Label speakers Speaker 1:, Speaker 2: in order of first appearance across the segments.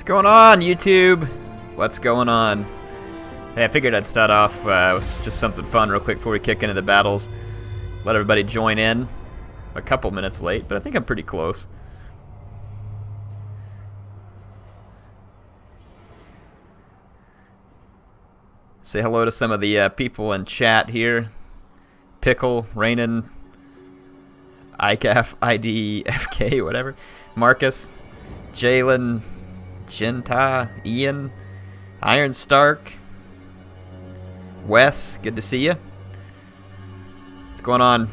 Speaker 1: going on, YouTube? What's going on? Hey, I figured I'd start off with just something fun real quick before we kick into the battles. Let everybody join in. A couple minutes late, but I think I'm pretty close. Say hello to some of the people in chat here. Pickle, Rainan, ICAF, IDFK, whatever. Marcus, Jalen, Jinta, Ian, Iron Stark, Wes, good to see you. What's going on?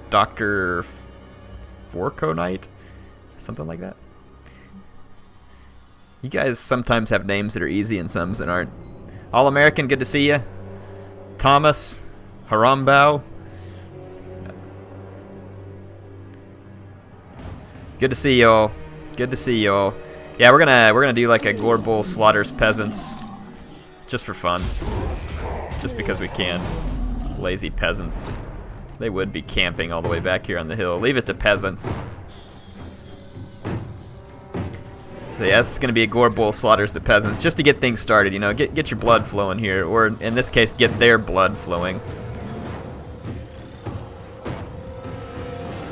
Speaker 1: Dr. Forco Knight? Something like that. You guys sometimes have names that are easy and some that aren't. All American, good to see you. Thomas, Harambao. Good to see y'all. Good to see y'all. Yeah, we're gonna do like a Gorebull slaughters peasants, just for fun, just because we can. Lazy peasants. They would be camping all the way back here on the hill. Leave it to peasants. So yeah, this is gonna be a Gorebull slaughters the peasants, just to get things started. You know, get your blood flowing here, or in this case, get their blood flowing.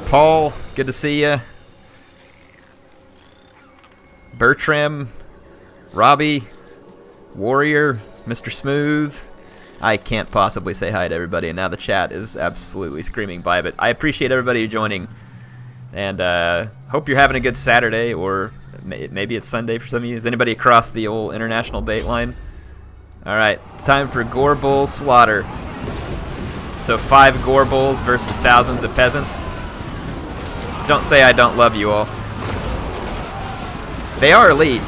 Speaker 1: Paul, good to see ya. Bertram, Robbie, Warrior, Mr. Smooth. I can't possibly say hi to everybody, and now the chat is absolutely screaming by, but I appreciate everybody joining, and hope you're having a good Saturday, or maybe it's Sunday for some of you. Is anybody across the old international date line? Alright, time for Gorebull slaughter. So 5 Gorebulls versus thousands of peasants. Don't say I don't love you all. They are elite.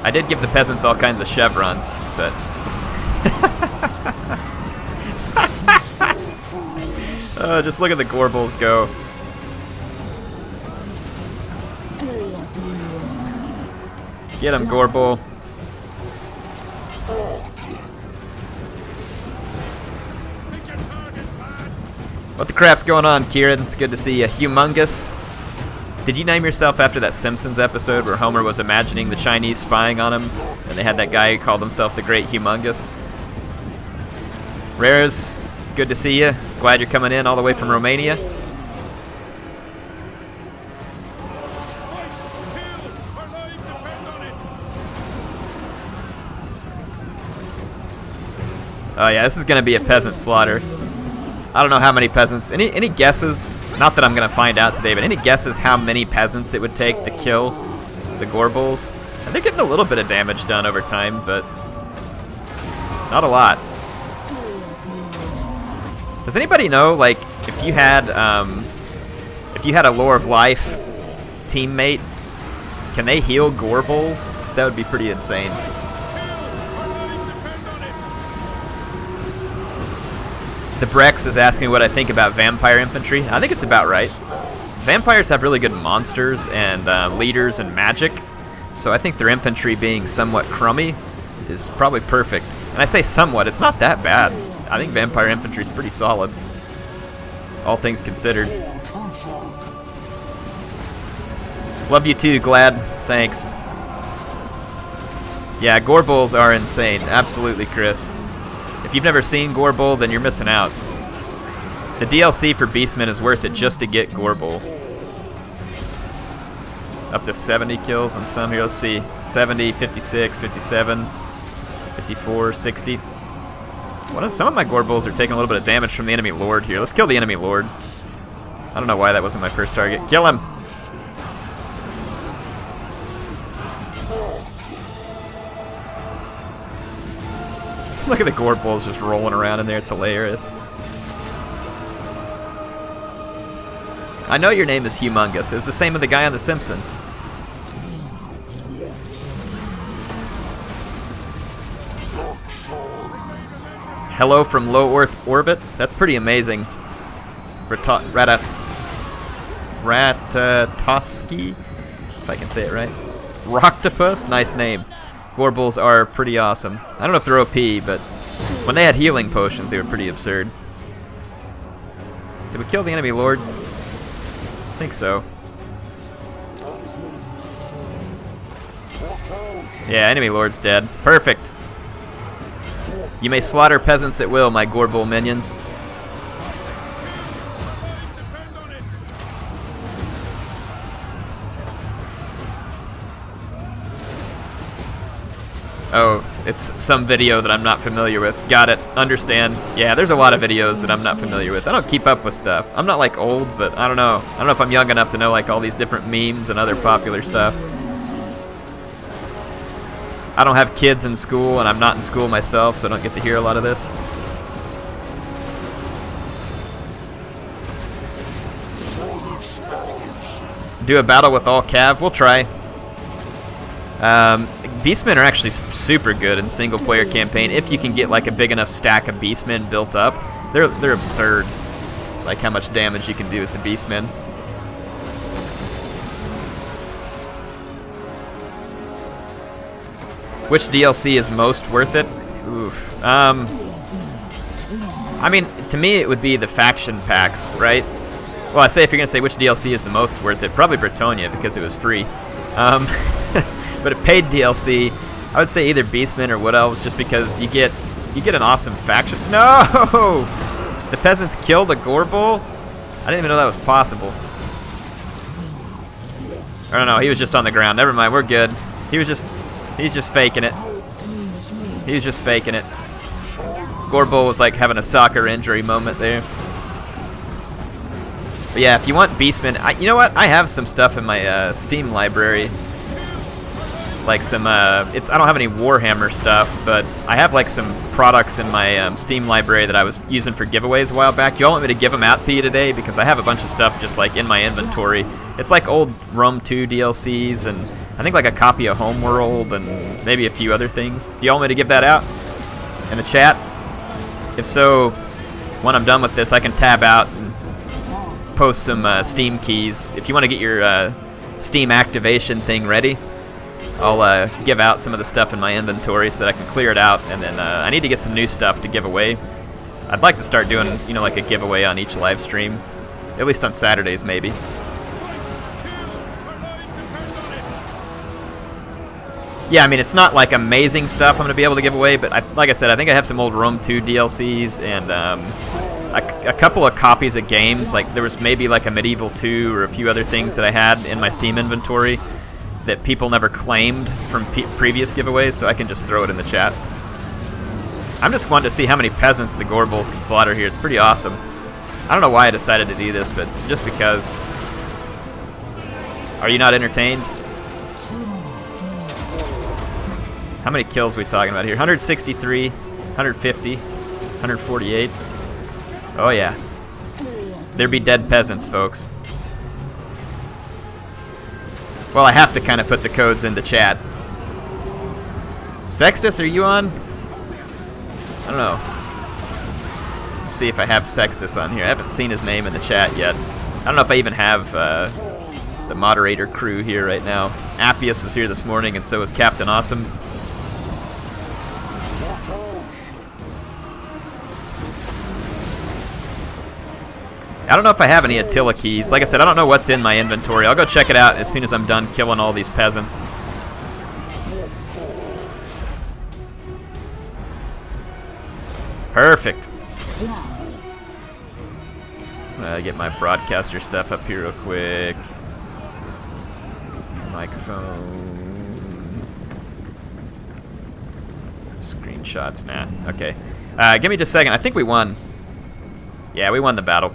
Speaker 1: I did give the peasants all kinds of chevrons, but... just look at the Gorebulls go. Get him, Gorebull. What the crap's going on, Kieran? It's good to see you. Humongous. Did you name yourself after that Simpsons episode where Homer was imagining the Chinese spying on him, and they had that guy who called himself the Great Humongous? Rares, good to see you. Glad you're coming in all the way from Romania. Oh yeah, this is gonna be a peasant slaughter. I don't know how many peasants. Any guesses? Not that I'm gonna find out today, but any guesses how many peasants it would take to kill the Gorebulls? And they're getting a little bit of damage done over time, but not a lot. Does anybody know, like, if you had a Lore of Life teammate, can they heal Gorebulls? Because that would be pretty insane. The Brex is asking what I think about vampire infantry. I think it's about right. Vampires have really good monsters and leaders and magic, so I think their infantry being somewhat crummy is probably perfect. And I say somewhat, it's not that bad. I think vampire infantry is pretty solid, all things considered. Love you too, Glad. Thanks. Yeah, Gorebulls are insane. Absolutely, Chris. If you've never seen Gorebull, then you're missing out. The DLC for Beastmen is worth it just to get Gorebull. Up to 70 kills on some here. Let's see. 70, 56, 57, 54, 60. Some of my Gorebulls are taking a little bit of damage from the enemy lord here. Let's kill the enemy lord. I don't know why that wasn't my first target. Kill him! Look at the Gorebulls just rolling around in there. It's hilarious. I know your name is Humongous. It's the same as the guy on The Simpsons. Hello from low Earth orbit. That's pretty amazing. Ratatoski, if I can say it right. Roctopus, nice name. Gorebulls are pretty awesome. I don't know if they're OP, but when they had healing potions, they were pretty absurd. Did we kill the enemy lord? I think so. Yeah, enemy lord's dead. Perfect. You may slaughter peasants at will, my Gorebull minions. Oh, it's some video that I'm not familiar with. Got it. Understand. Yeah, there's a lot of videos that I'm not familiar with. I don't keep up with stuff. I'm not like old, but I don't know. I don't know if I'm young enough to know like all these different memes and other popular stuff. I don't have kids in school, and I'm not in school myself, so I don't get to hear a lot of this. Do a battle with all cav? We'll try. Beastmen are actually super good in single-player campaign if you can get like a big enough stack of Beastmen built up. They're absurd, like how much damage you can do with the Beastmen. Which DLC is most worth it? Oof. I mean, to me it would be the faction packs, right? Well, I say if you're gonna say which DLC is the most worth it, probably Bretonnia because it was free. But a paid DLC, I would say either Beastmen or Wood Elves, just because you get an awesome faction. No! The peasants killed a Gorebull? I didn't even know that was possible. I don't know. He was just on the ground. Never mind. We're good. He's just faking it. He was just faking it. Gorebull was like having a soccer injury moment there. But yeah, if you want Beastmen, you know what? I have some stuff in my Steam library. Like some, I don't have any Warhammer stuff, but I have like some products in my Steam library that I was using for giveaways a while back. You all want me to give them out to you today? Because I have a bunch of stuff just like in my inventory. It's like old Rome 2 DLCs and I think like a copy of Homeworld and maybe a few other things. Do you all want me to give that out in the chat? If so, when I'm done with this, I can tab out and post some Steam keys. If you want to get your Steam activation thing ready, I'll give out some of the stuff in my inventory so that I can clear it out, and then I need to get some new stuff to give away. I'd like to start doing, you know, like a giveaway on each live stream, at least on Saturdays maybe. Yeah, I mean, it's not like amazing stuff I'm going to be able to give away, but like I said, I think I have some old Rome 2 DLCs and a couple of copies of games. Like there was maybe like a Medieval 2 or a few other things that I had in my Steam inventory that people never claimed from previous giveaways, so I can just throw it in the chat. I'm just wanting to see how many peasants the Gorebulls can slaughter here. It's pretty awesome. I don't know why I decided to do this, but just because. Are you not entertained? How many kills are we talking about here? 163, 150, 148. Oh yeah. There be dead peasants, folks. Well, I have to kind of put the codes in the chat. Sextus, are you on? I don't know. Let's see if I have Sextus on here. I haven't seen his name in the chat yet. I don't know if I even have the moderator crew here right now. Appius was here this morning, and so was Captain Awesome. I don't know if I have any Attila keys. Like I said, I don't know what's in my inventory. I'll go check it out as soon as I'm done killing all these peasants. Perfect. I'm gonna get my broadcaster stuff up here real quick. Microphone. Screenshots, nah. Okay. Give me just a second. I think we won. Yeah, we won the battle.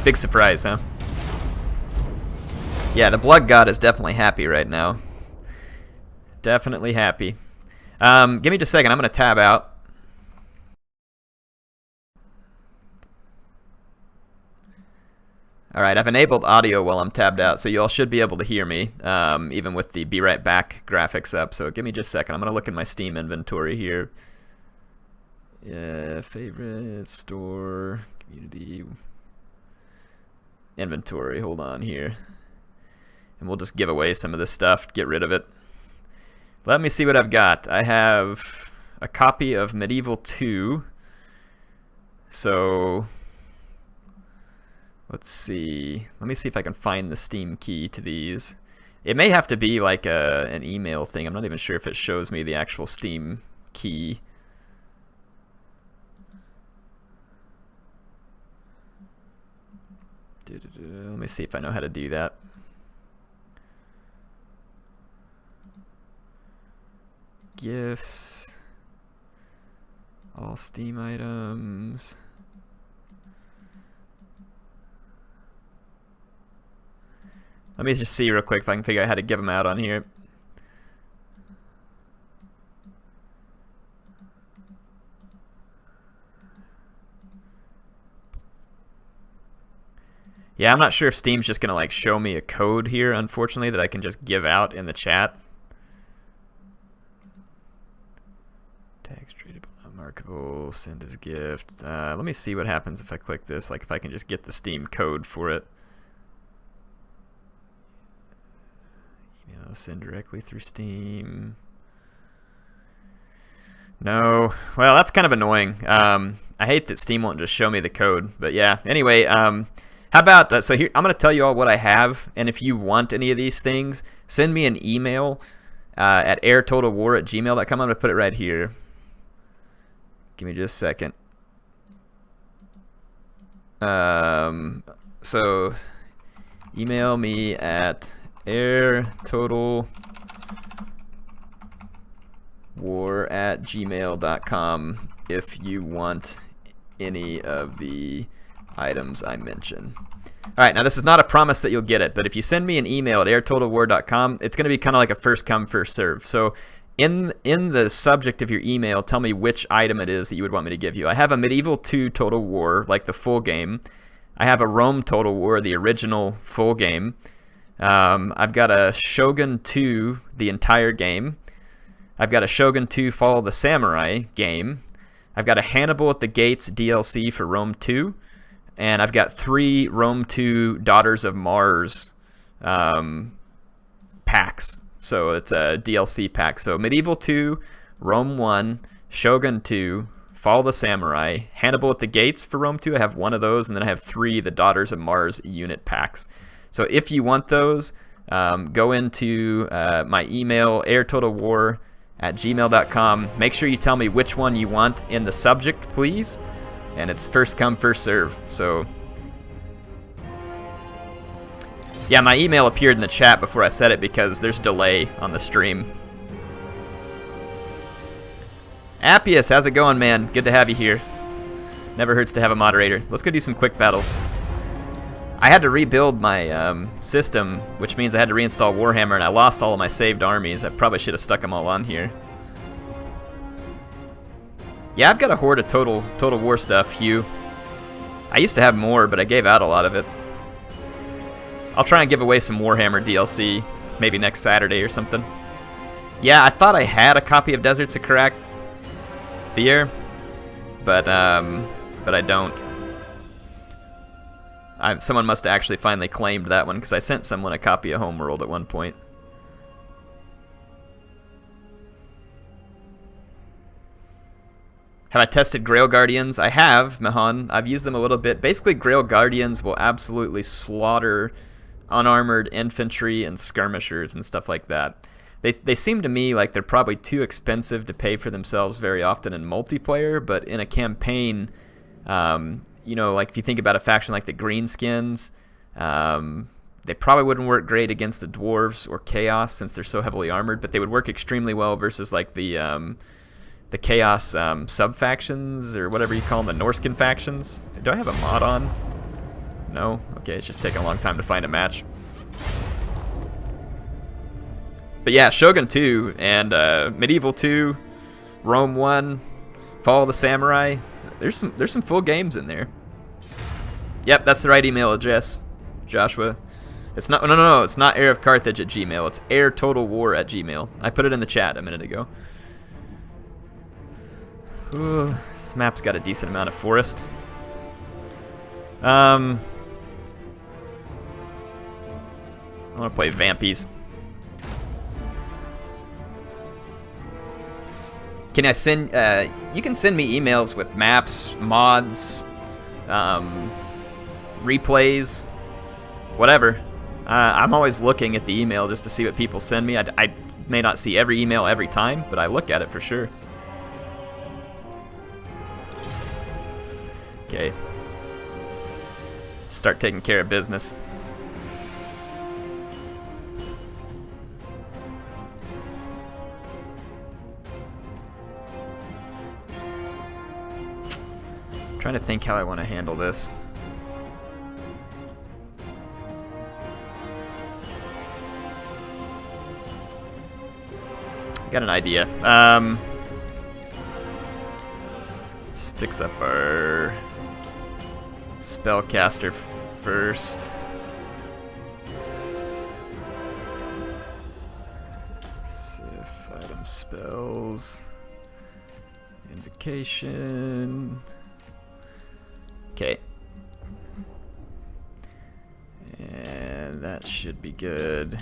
Speaker 1: Big surprise, huh? Yeah, the Blood God is definitely happy right now. Definitely happy. Give me just a second. I'm going to tab out. Alright, I've enabled audio while I'm tabbed out, so you all should be able to hear me, even with the Be Right Back graphics up. So give me just a second. I'm going to look in my Steam inventory here. Yeah, favorites, store, community, inventory. Hold on here. And we'll just give away some of this stuff, get rid of it. Let me see what I've got. I have a copy of Medieval 2. So let's see. Let me see if I can find the Steam key to these. It may have to be like an email thing. I'm not even sure if it shows me the actual Steam key. Let me see if I know how to do that. Gifts. All Steam items. Let me just see real quick if I can figure out how to give them out on here. Yeah, I'm not sure if Steam's just gonna like show me a code here, unfortunately, that I can just give out in the chat. Tags tradable, unmarkable, send as gift. Let me see what happens if I click this, like if I can just get the Steam code for it. Email, send directly through Steam. No. Well, that's kind of annoying. I hate that Steam won't just show me the code, but yeah. Anyway, how about, so here, I'm going to tell you all what I have, and if you want any of these things, send me an email at airtotalwar@gmail.com. I'm going to put it right here. Give me just a second. So, email me at airtotalwar@gmail.com if you want any of the items I mention. Alright, now this is not a promise that you'll get it, but if you send me an email at airtotalwar.com, it's going to be kind of like a first come, first serve. So in the subject of your email, tell me which item it is that you would want me to give you. I have a Medieval 2 Total War, like the full game. I have a Rome Total War, the original full game. I've got a Shogun 2, the entire game. I've got a Shogun 2 Fall of the Samurai game. I've got a Hannibal at the Gates DLC for Rome 2. And I've got 3 Rome 2 Daughters of Mars packs. So it's a DLC pack. So Medieval 2, Rome 1, Shogun 2, Fall of the Samurai, Hannibal at the Gates for Rome 2. I have 1 of those, and then I have 3 the Daughters of Mars unit packs. So if you want those, go into my email, airtotalwar@gmail.com. Make sure you tell me which one you want in the subject, please. And it's first come, first serve. So, yeah, my email appeared in the chat before I said it because there's delay on the stream. Appius, how's it going, man? Good to have you here. Never hurts to have a moderator. Let's go do some quick battles. I had to rebuild my system, which means I had to reinstall Warhammer, and I lost all of my saved armies. I probably should have stuck them all on here. Yeah, I've got a horde of Total War stuff, Hugh. I used to have more, but I gave out a lot of it. I'll try and give away some Warhammer DLC, maybe next Saturday or something. Yeah, I thought I had a copy of Deserts of Karak Fear, but I don't. Someone must have actually finally claimed that one, because I sent someone a copy of Homeworld at one point. Have I tested Grail Guardians? I have, Mahan. I've used them a little bit. Basically, Grail Guardians will absolutely slaughter unarmored infantry and skirmishers and stuff like that. They seem to me like they're probably too expensive to pay for themselves very often in multiplayer, but in a campaign, you know, like if you think about a faction like the Greenskins, they probably wouldn't work great against the Dwarves or Chaos since they're so heavily armored, but they would work extremely well versus like the Chaos sub-factions, or whatever you call them, the Norskin factions. Do I have a mod on? No? Okay, it's just taking a long time to find a match. But yeah, Shogun 2 and Medieval 2, Rome 1, Fall of the Samurai. There's some full games in there. Yep, that's the right email address, Joshua. It's not, no, it's not HeirofCarthage@gmail. It's airtotalwar@gmail. I put it in the chat a minute ago. Ooh, this map's got a decent amount of forest. I want to play Vampies. Can I send? You can send me emails with maps, mods, replays, whatever. I'm always looking at the email just to see what people send me. I may not see every email every time, but I look at it for sure. Okay. Start taking care of business. I'm trying to think how I want to handle this. Got an idea. Let's fix up our spellcaster first. Sif item spells. Invocation. Okay. And that should be good.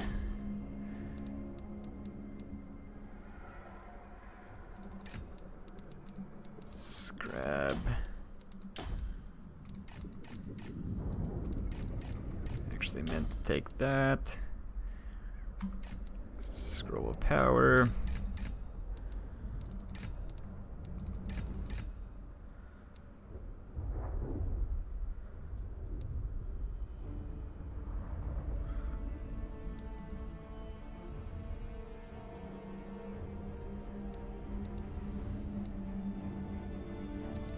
Speaker 1: Grab. Actually meant to take that. Scroll of power.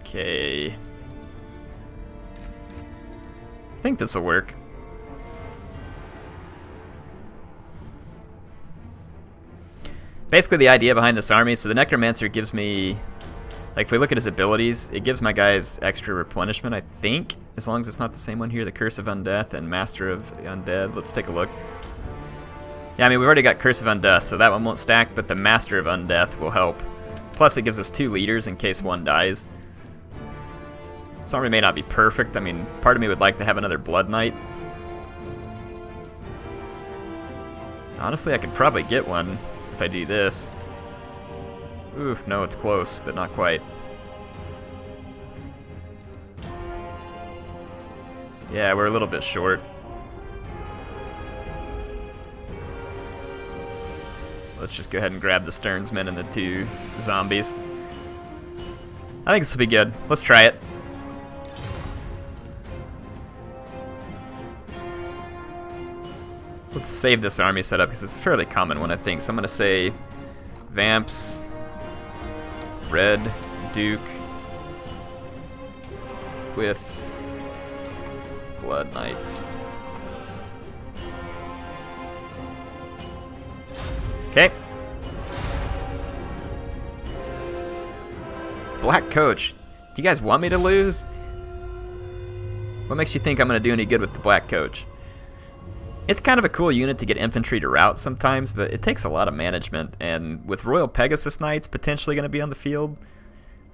Speaker 1: Okay. I think this will work. Basically the idea behind this army, so the Necromancer gives me, like if we look at his abilities, it gives my guys extra replenishment, I think, as long as it's not the same one here, the Curse of Undeath and Master of Undead. Let's take a look. Yeah, I mean, we've already got Curse of Undeath, so that one won't stack, but the Master of Undeath will help. Plus it gives us 2 leaders in case one dies. This army may not be perfect. I mean, part of me would like to have another Blood Knight. Honestly, I could probably get one if I do this. Ooh, no, it's close, but not quite. Yeah, we're a little bit short. Let's just go ahead and grab the Sternsmen and the 2 zombies. I think this will be good. Let's try it. Let's save this army setup because it's a fairly common one, I think. So I'm going to say Vamps, Red Duke with Blood Knights. Okay. Black Coach. Do you guys want me to lose? What makes you think I'm going to do any good with the Black Coach? It's kind of a cool unit to get infantry to rout sometimes, but it takes a lot of management, and with Royal Pegasus Knights potentially going to be on the field,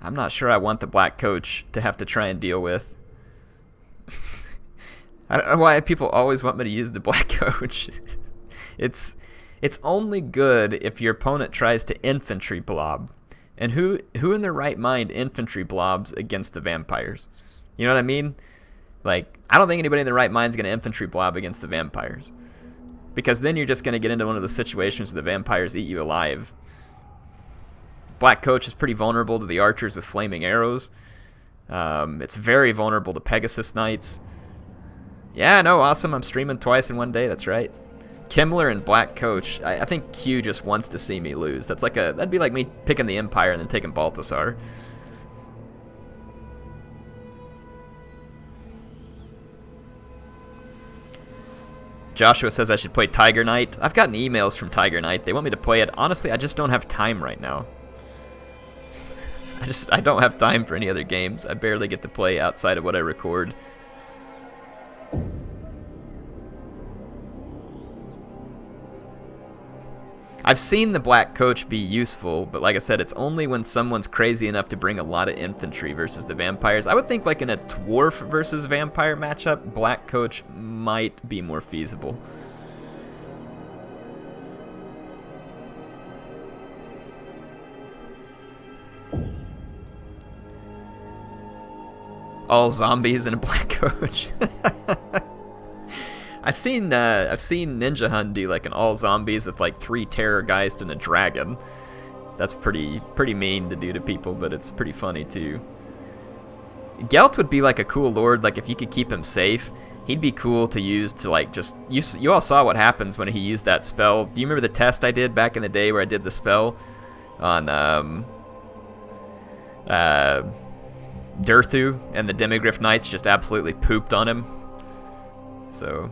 Speaker 1: I'm not sure I want the Black Coach to have to try and deal with. I don't know why people always want me to use the Black Coach. It's only good if your opponent tries to infantry blob, and who in their right mind infantry blobs against the vampires? You know what I mean? Like, I don't think anybody in their right mind is going to infantry blob against the vampires. Because then you're just going to get into one of the situations where the vampires eat you alive. Black Coach is pretty vulnerable to the archers with flaming arrows. It's very vulnerable to Pegasus Knights. Yeah, no, awesome. I'm streaming twice in one day. That's right. Kimmler and Black Coach. I think Q just wants to see me lose. That'd be like me picking the Empire and then taking Balthasar. Joshua says I should play Tiger Knight. I've gotten emails from Tiger Knight. They want me to play it. Honestly, I just don't have time right now. I don't have time for any other games. I barely get to play outside of what I record. I've seen the Black Coach be useful, but like I said, it's only when someone's crazy enough to bring a lot of infantry versus the vampires. I would think like in a dwarf versus vampire matchup, Black Coach might be more feasible. All zombies in a Black Coach. I've seen Ninja Hun do like an all zombies with like 3 Terrorgeist and a dragon. That's pretty mean to do to people, but it's pretty funny too. Gelt would be like a cool lord, like if you could keep him safe, he'd be cool to use to like just... You all saw what happens when he used that spell. Do you remember the test I did back in the day where I did the spell on Durthu, and the Demigryph Knights just absolutely pooped on him? So...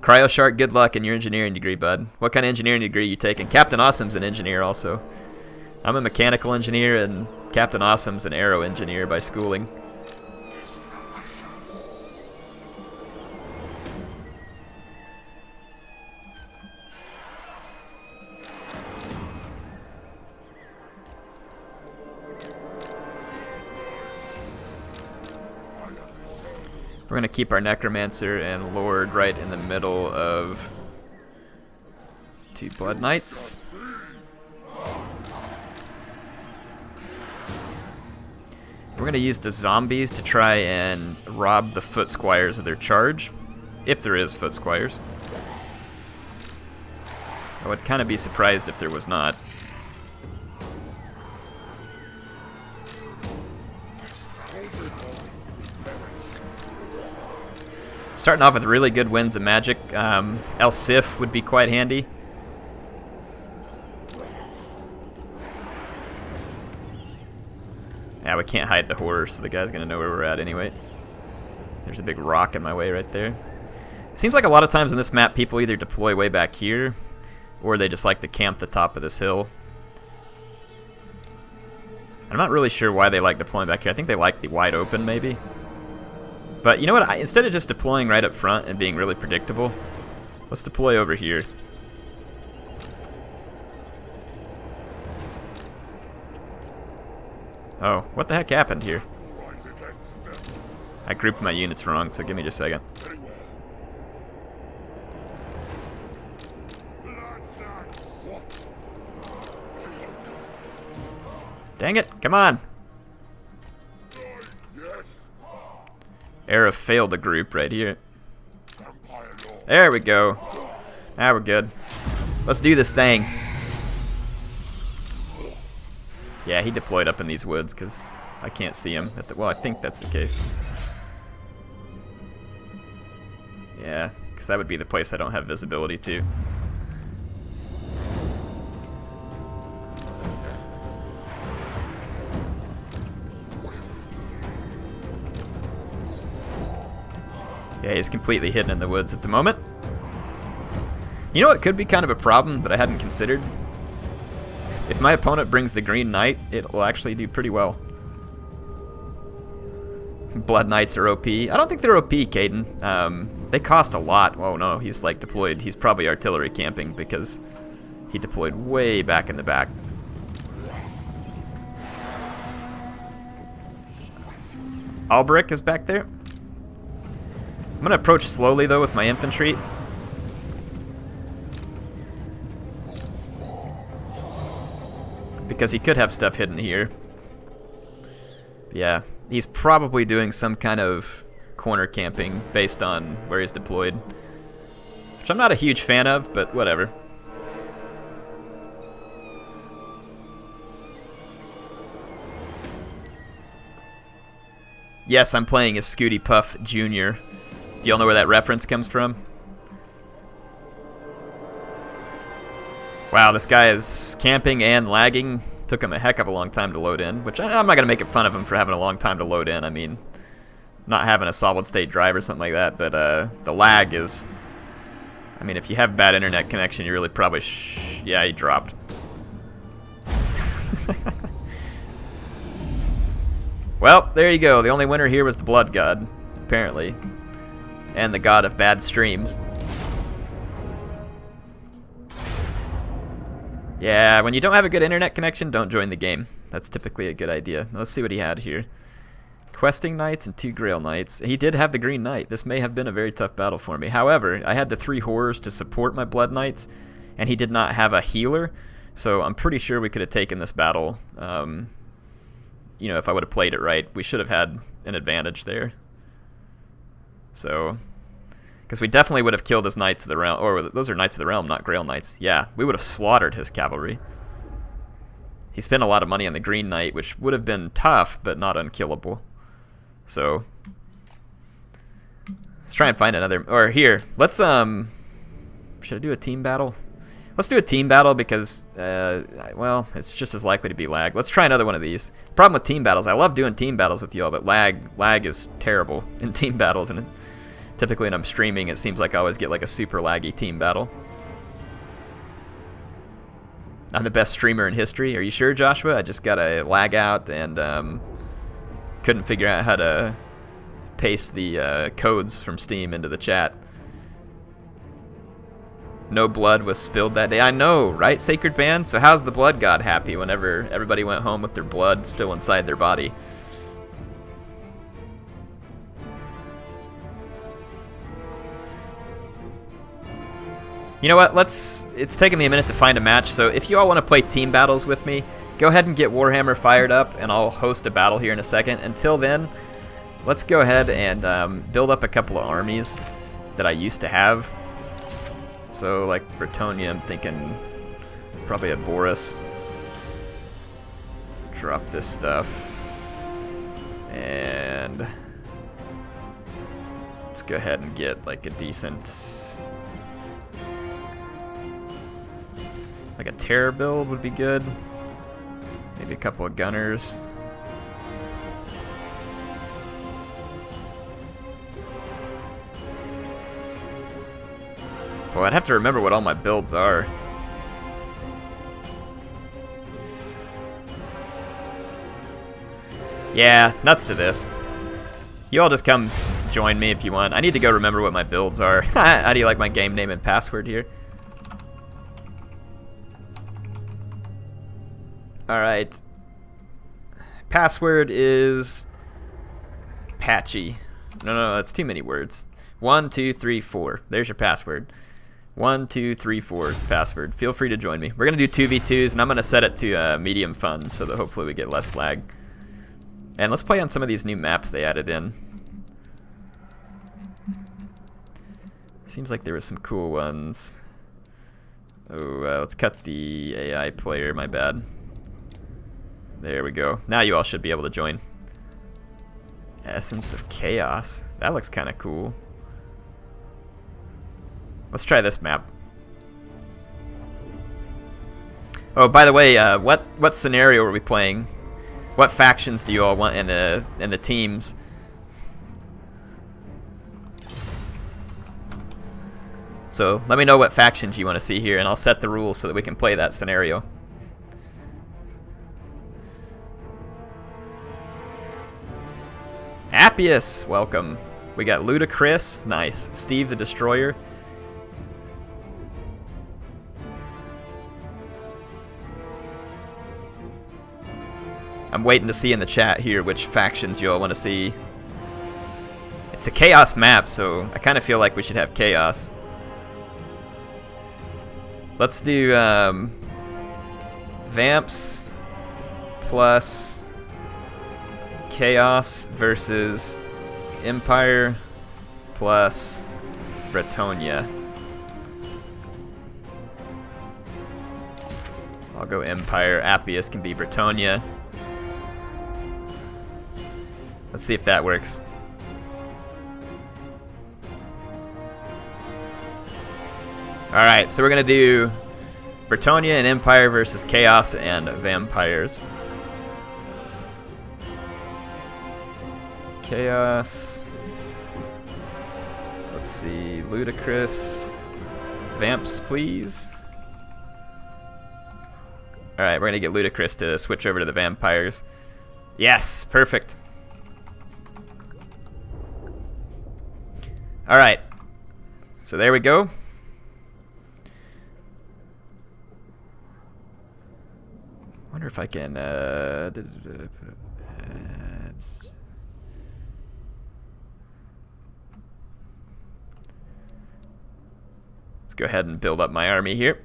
Speaker 1: Cryoshark, good luck in your engineering degree, bud. What kind of engineering degree are you taking? Captain Awesome's an engineer also. I'm a mechanical engineer, and Captain Awesome's an aero engineer by schooling. We're going to keep our Necromancer and Lord right in the middle of 2 Blood Knights. We're going to use the zombies to try and rob the Foot Squires of their charge, if there is Foot Squires. I would kind of be surprised if there was not. Starting off with really good Winds of Magic. El Sif would be quite handy. Yeah, we can't hide the horror, so the guy's going to know where we're at anyway. There's a big rock in my way right there. Seems like a lot of times in this map, people either deploy way back here, or they just like to camp the top of this hill. I'm not really sure why they like deploying back here. I think they like the wide open, maybe. But you know what? Instead of just deploying right up front and being really predictable, let's deploy over here. Oh, what the heck happened here? I grouped my units wrong, so give me just a second. Dang it, come on! Era failed a group right here. There we go. Now we're good. Let's do this thing. Yeah, he deployed up in these woods because I can't see him. Well, I think that's the case. Yeah, because that would be the place I don't have visibility to. Yeah, he's completely hidden in the woods at the moment. You know what could be kind of a problem that I hadn't considered? If my opponent brings the Green Knight, it will actually do pretty well. Blood Knights are OP. I don't think they're OP, Caden. They cost a lot. Oh no, he's like deployed. He's probably artillery camping because he deployed way back in the back. Albrick is back there. I'm going to approach slowly, though, with my infantry. Because he could have stuff hidden here. Yeah, he's probably doing some kind of corner camping based on where he's deployed. Which I'm not a huge fan of, but whatever. Yes, I'm playing as Scooty Puff Jr. Do y'all know where that reference comes from? Wow, this guy is camping and lagging. Took him a heck of a long time to load in, which I'm not going to make fun of him for having a long time to load in. I mean, not having a solid state drive or something like that, but the lag is... I mean, if you have bad internet connection, you really probably... yeah, he dropped. Well, there you go. The only winner here was the Blood God, apparently. And the God of bad streams. Yeah, when you don't have a good internet connection, don't join the game. That's typically a good idea. Let's see what he had here. Questing Knights and 2 Grail Knights. He did have the Green Knight. This may have been a very tough battle for me. However, I had the 3 Horrors to support my Blood Knights, and he did not have a healer. So I'm pretty sure we could have taken this battle. You know, if I would have played it right, we should have had an advantage there. So, because we definitely would have killed his Knights of the Realm, or those are Knights of the Realm, not Grail Knights. Yeah, we would have slaughtered his cavalry. He spent a lot of money on the Green Knight, which would have been tough, but not unkillable. So, let's try and find another, or here, let's, should I do a team battle? Let's do a team battle because, well, it's just as likely to be lag. Let's try another one of these. Problem with team battles, I love doing team battles with y'all, but lag is terrible in team battles, and typically when I'm streaming, it seems like I always get like a super laggy team battle. I'm the best streamer in history. Are you sure, Joshua? I just got a lag out and couldn't figure out how to paste the codes from Steam into the chat. No blood was spilled that day. I know, right, Sacred Band? So how's the blood god happy whenever everybody went home with their blood still inside their body? You know what, it's taken me a minute to find a match, so if you all want to play team battles with me, go ahead and get Warhammer fired up, and I'll host a battle here in a second. Until then, let's go ahead and build up a couple of armies that I used to have. So, like Bretonia, I'm thinking probably a Boris. Drop this stuff. And let's go ahead and get like a decent, like a terror build would be good. Maybe a couple of gunners. Well, I'd have to remember what all my builds are. Yeah, nuts to this. You all just come join me if you want. I need to go remember what my builds are. How do you like my game name and password here? Alright. Password is patchy. No, that's too many words. 1, 2, 3, 4. There's your password. 1, 2, 3, 4 is the password. Feel free to join me. We're going to do 2v2s, and I'm going to set it to medium fun so that hopefully we get less lag. And let's play on some of these new maps they added in. Seems like there were some cool ones. Oh, let's cut the AI player, my bad. There we go. Now you all should be able to join. Essence of Chaos. That looks kind of cool. Let's try this map. Oh, by the way, what scenario are we playing? What factions do you all want in the teams? So let me know what factions you want to see here, and I'll set the rules so that we can play that scenario. Appius, welcome. We got Ludicrous, nice. Steve the Destroyer. I'm waiting to see in the chat here which factions you all want to see. It's a chaos map, so I kind of feel like we should have chaos. Let's do Vamps plus Chaos versus Empire plus Bretonia. I'll go Empire. Appius can be Bretonia. Let's see if that works. Alright, so we're going to do Bretonia and Empire versus Chaos and Vampires. Chaos. Let's see, Ludicrous. Vamps, please. Alright, we're going to get Ludicrous to switch over to the Vampires. Yes, perfect. Alright, so there we go. Wonder if I can let's go ahead and build up my army here.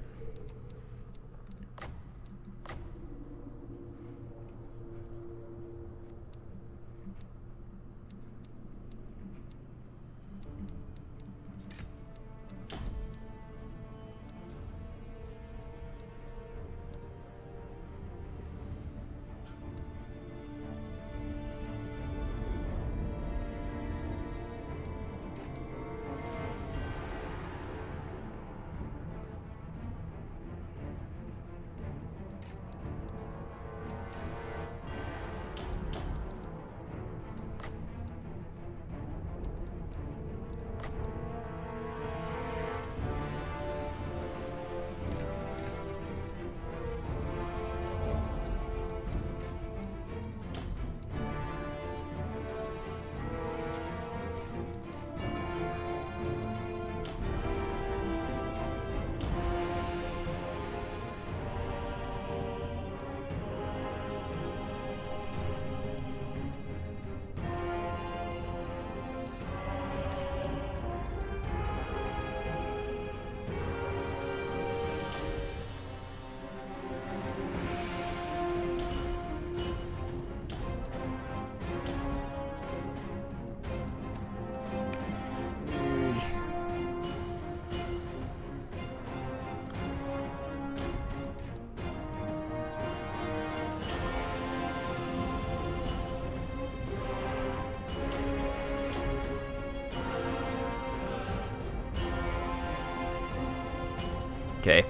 Speaker 1: Okay.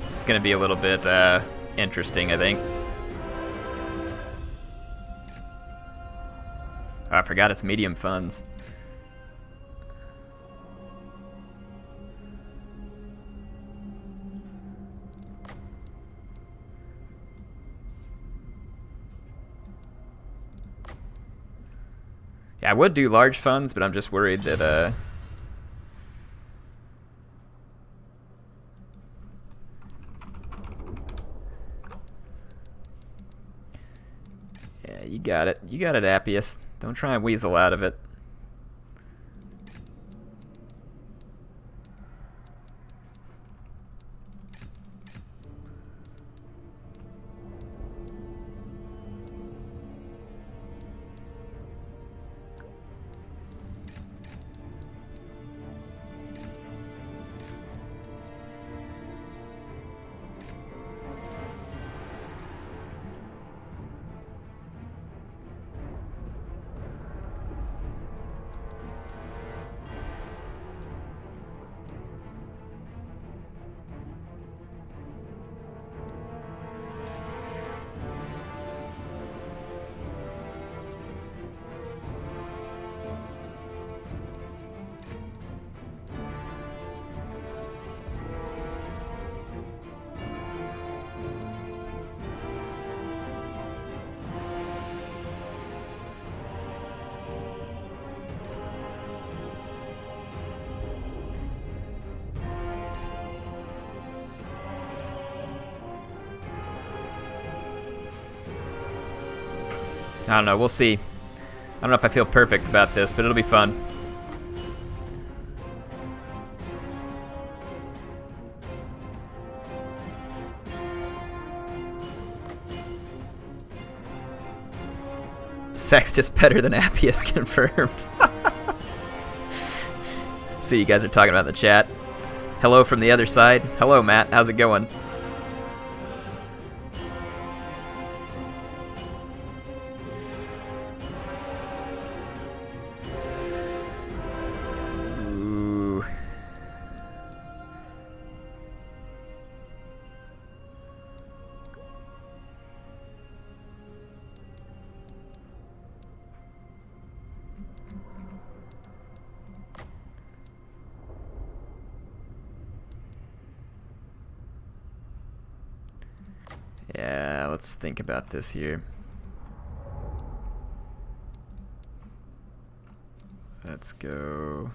Speaker 1: This is going to be a little bit interesting, I think. Oh, I forgot it's medium funds. Yeah, I would do large funds, but I'm just worried that yeah, you got it. You got it, Appius. Don't try and weasel out of it. I don't know, we'll see. I don't know if I feel perfect about this, but it'll be fun. Sex just better than Appius confirmed. See you guys are talking about in the chat. Hello from the other side. Hello, Matt. How's it going? Yeah, let's think about this here. Let's go.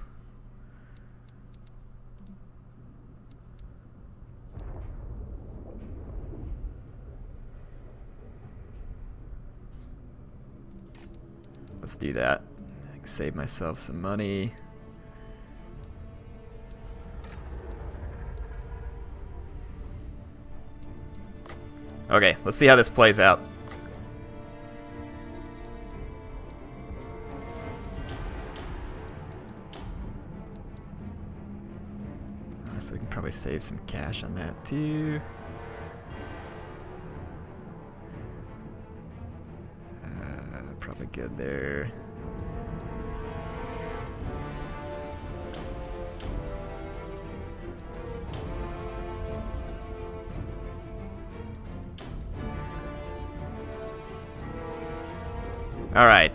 Speaker 1: Let's do that. I can save myself some money. Okay, let's see how this plays out. So we can probably save some cash on that too. Probably good there. All right.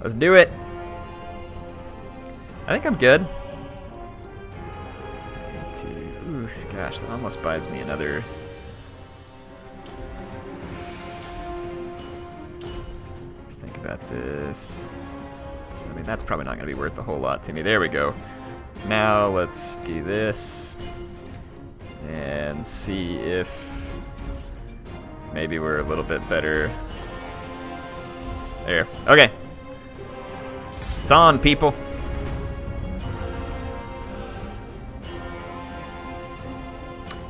Speaker 1: Let's do it. I think I'm good. Ooh, gosh, that almost buys me another. Let's think about this. I mean, that's probably not going to be worth a whole lot to me. There we go. Now let's do this and see if maybe we're a little bit better. There. Okay. It's on, people.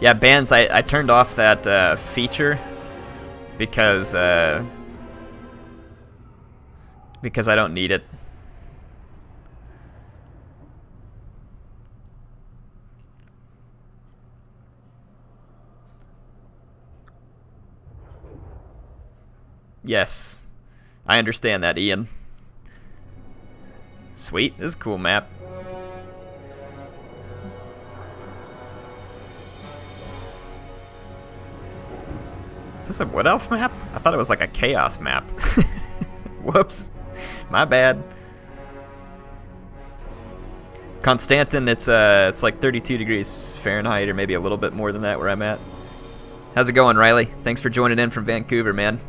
Speaker 1: Yeah, bands, I turned off that feature because I don't need it. Yes. I understand that, Ian. Sweet. This is a cool map. Is this a Wood Elf map? I thought it was like a Chaos map. Whoops. My bad. Constantin, it's like 32 degrees Fahrenheit, or maybe a little bit more than that where I'm at. How's it going, Riley? Thanks for joining in from Vancouver, man.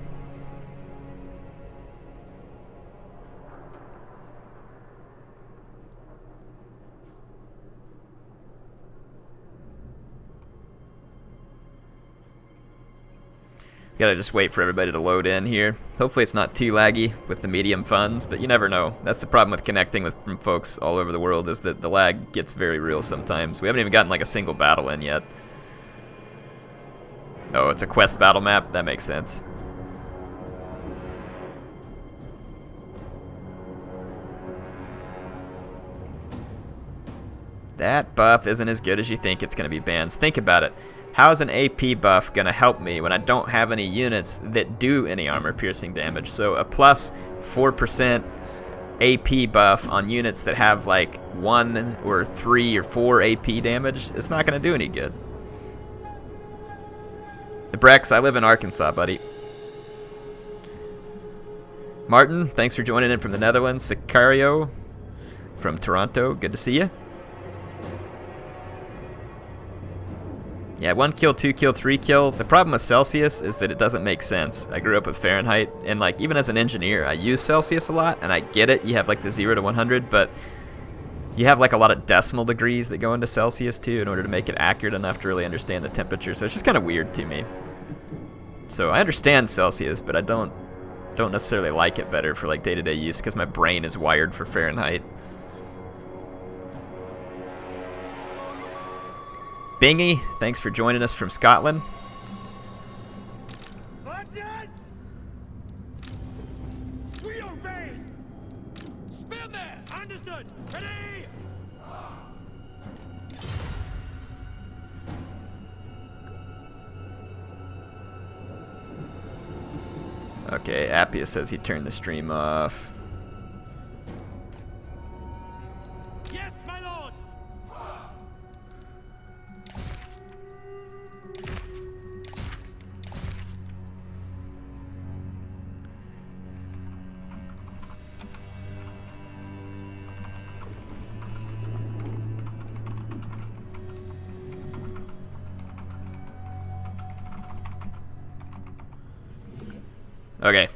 Speaker 1: Gotta just wait for everybody to load in here. Hopefully it's not too laggy with the medium funds, but you never know. That's the problem with connecting with from folks all over the world, is that the lag gets very real sometimes. We haven't even gotten like a single battle in yet. Oh, it's a quest battle map? That makes sense. That buff isn't as good as you think it's going to be, bans. Think about it. How is an AP buff going to help me when I don't have any units that do any armor piercing damage? So a plus 4% AP buff on units that have like 1 or 3 or 4 AP damage, it's not going to do any good. The Brex, I live in Arkansas, buddy. Martin, thanks for joining in from the Netherlands. Sicario from Toronto, good to see you. Yeah, 1 kill, 2 kill, 3 kill. The problem with Celsius is that it doesn't make sense. I grew up with Fahrenheit, and like even as an engineer, I use Celsius a lot, and I get it. You have like the 0 to 100, but you have like a lot of decimal degrees that go into Celsius too in order to make it accurate enough to really understand the temperature. So it's just kind of weird to me. So I understand Celsius, but I don't necessarily like it better for like day-to-day use because my brain is wired for Fahrenheit. Bingy, thanks for joining us from Scotland.
Speaker 2: We obey. Spin there. Understood. Ready.
Speaker 1: Okay, Appius says he turned the stream off.
Speaker 2: Yes, my lord.
Speaker 1: Okay.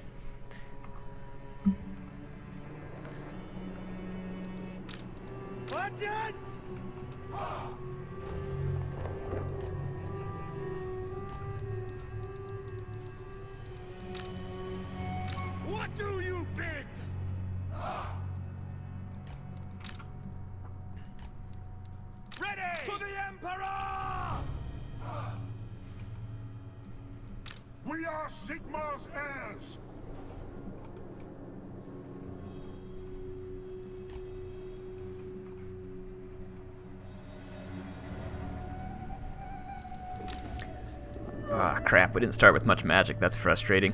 Speaker 2: What do you bid? Ready! To the Emperor!
Speaker 3: We are Sigmar's heirs!
Speaker 1: Ah, crap, we didn't start with much magic. That's frustrating.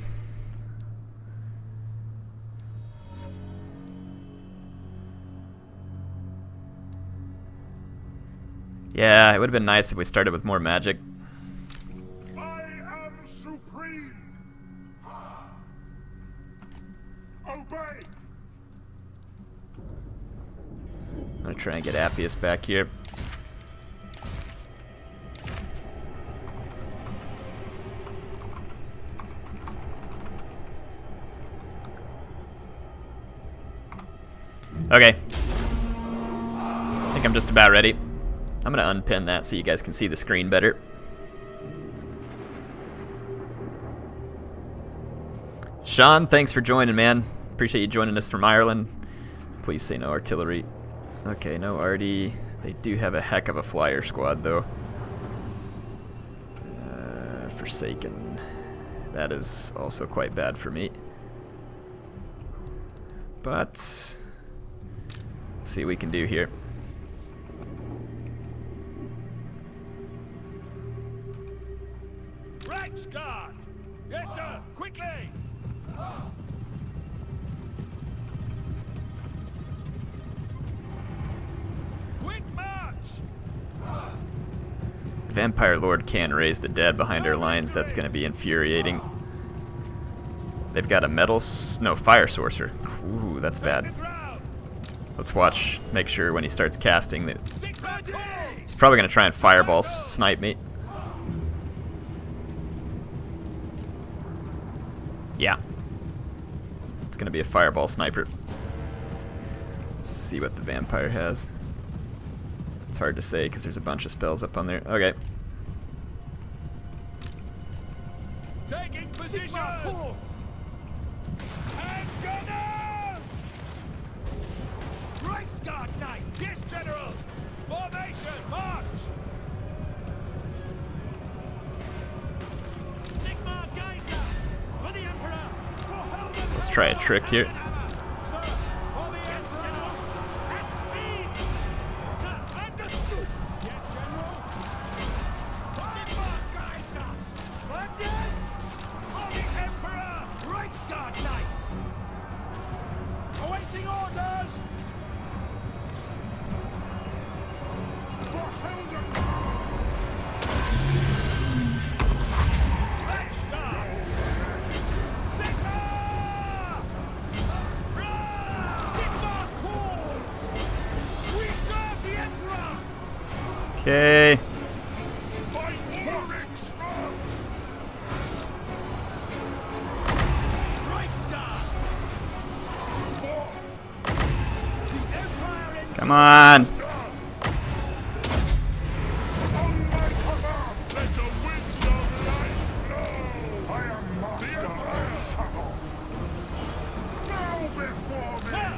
Speaker 1: Yeah, it would have been nice if we started with more magic.
Speaker 3: I am supreme! Obey!
Speaker 1: I'm gonna try and get Appius back here. Okay. I think I'm just about ready. I'm gonna unpin that so you guys can see the screen better. Sean, thanks for joining, man. Appreciate you joining us from Ireland. Please say no artillery. Okay, no arty. They do have a heck of a flyer squad, though. Forsaken. That is also quite bad for me. But see what we can do here.
Speaker 2: Right, guard. Yes, sir. Quickly. Quick march!
Speaker 1: The Vampire Lord can raise the dead behind our lines. That's going to be infuriating. They've got a fire sorcerer. Ooh, that's bad. Let's watch, make sure when he starts casting that he's probably going to try and fireball snipe me. Yeah. It's going to be a fireball sniper. Let's see what the vampire has. It's hard to say because there's a bunch of spells up on there. Okay.
Speaker 2: Taking position! And gunners! Reichsguard Knight! Yes, General! Formation, march! Sigma guides us! For the Emperor! For Helden!
Speaker 1: Let's try a trick here.
Speaker 2: Sir, for the General! At speed! Sir, understood! Yes, General! Sigma guides us! Budget! For the Emperor! Reichsguard Knights! Awaiting orders!
Speaker 3: For Helden!
Speaker 2: Reichsguard! Sigma! Sigma calls! We serve the Emperor!
Speaker 1: Okay.
Speaker 3: By Warwick's wrath!
Speaker 2: Reichsguard! The Empire in
Speaker 1: Come on.
Speaker 3: On my command! Let the winds of life blow! I am master of shadow! Now before me!
Speaker 2: Sir!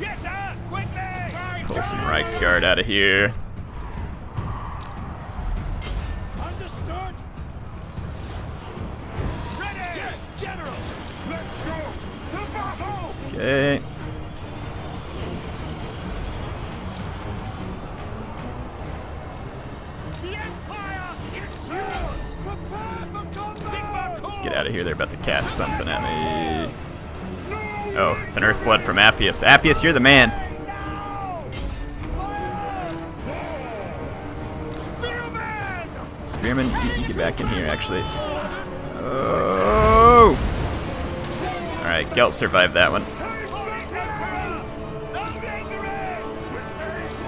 Speaker 2: Yes, sir! Quickly!
Speaker 1: Pull some Reichsguard out of here.
Speaker 2: Understood! Ready! Yes, General!
Speaker 3: Let's go! To battle!
Speaker 1: Okay.
Speaker 2: The Empire is yours! Prepare for combat! Sigma calls!
Speaker 1: Get out of here. They're about to cast something at me. Oh, it's an Earthblood from Appius. Appius, you're the man.
Speaker 2: Now! Fire! Spearman!
Speaker 1: Spearman, you can get back in here, actually. Oh! Alright, Gelt survived that one.
Speaker 2: For the Emperor! No lingering!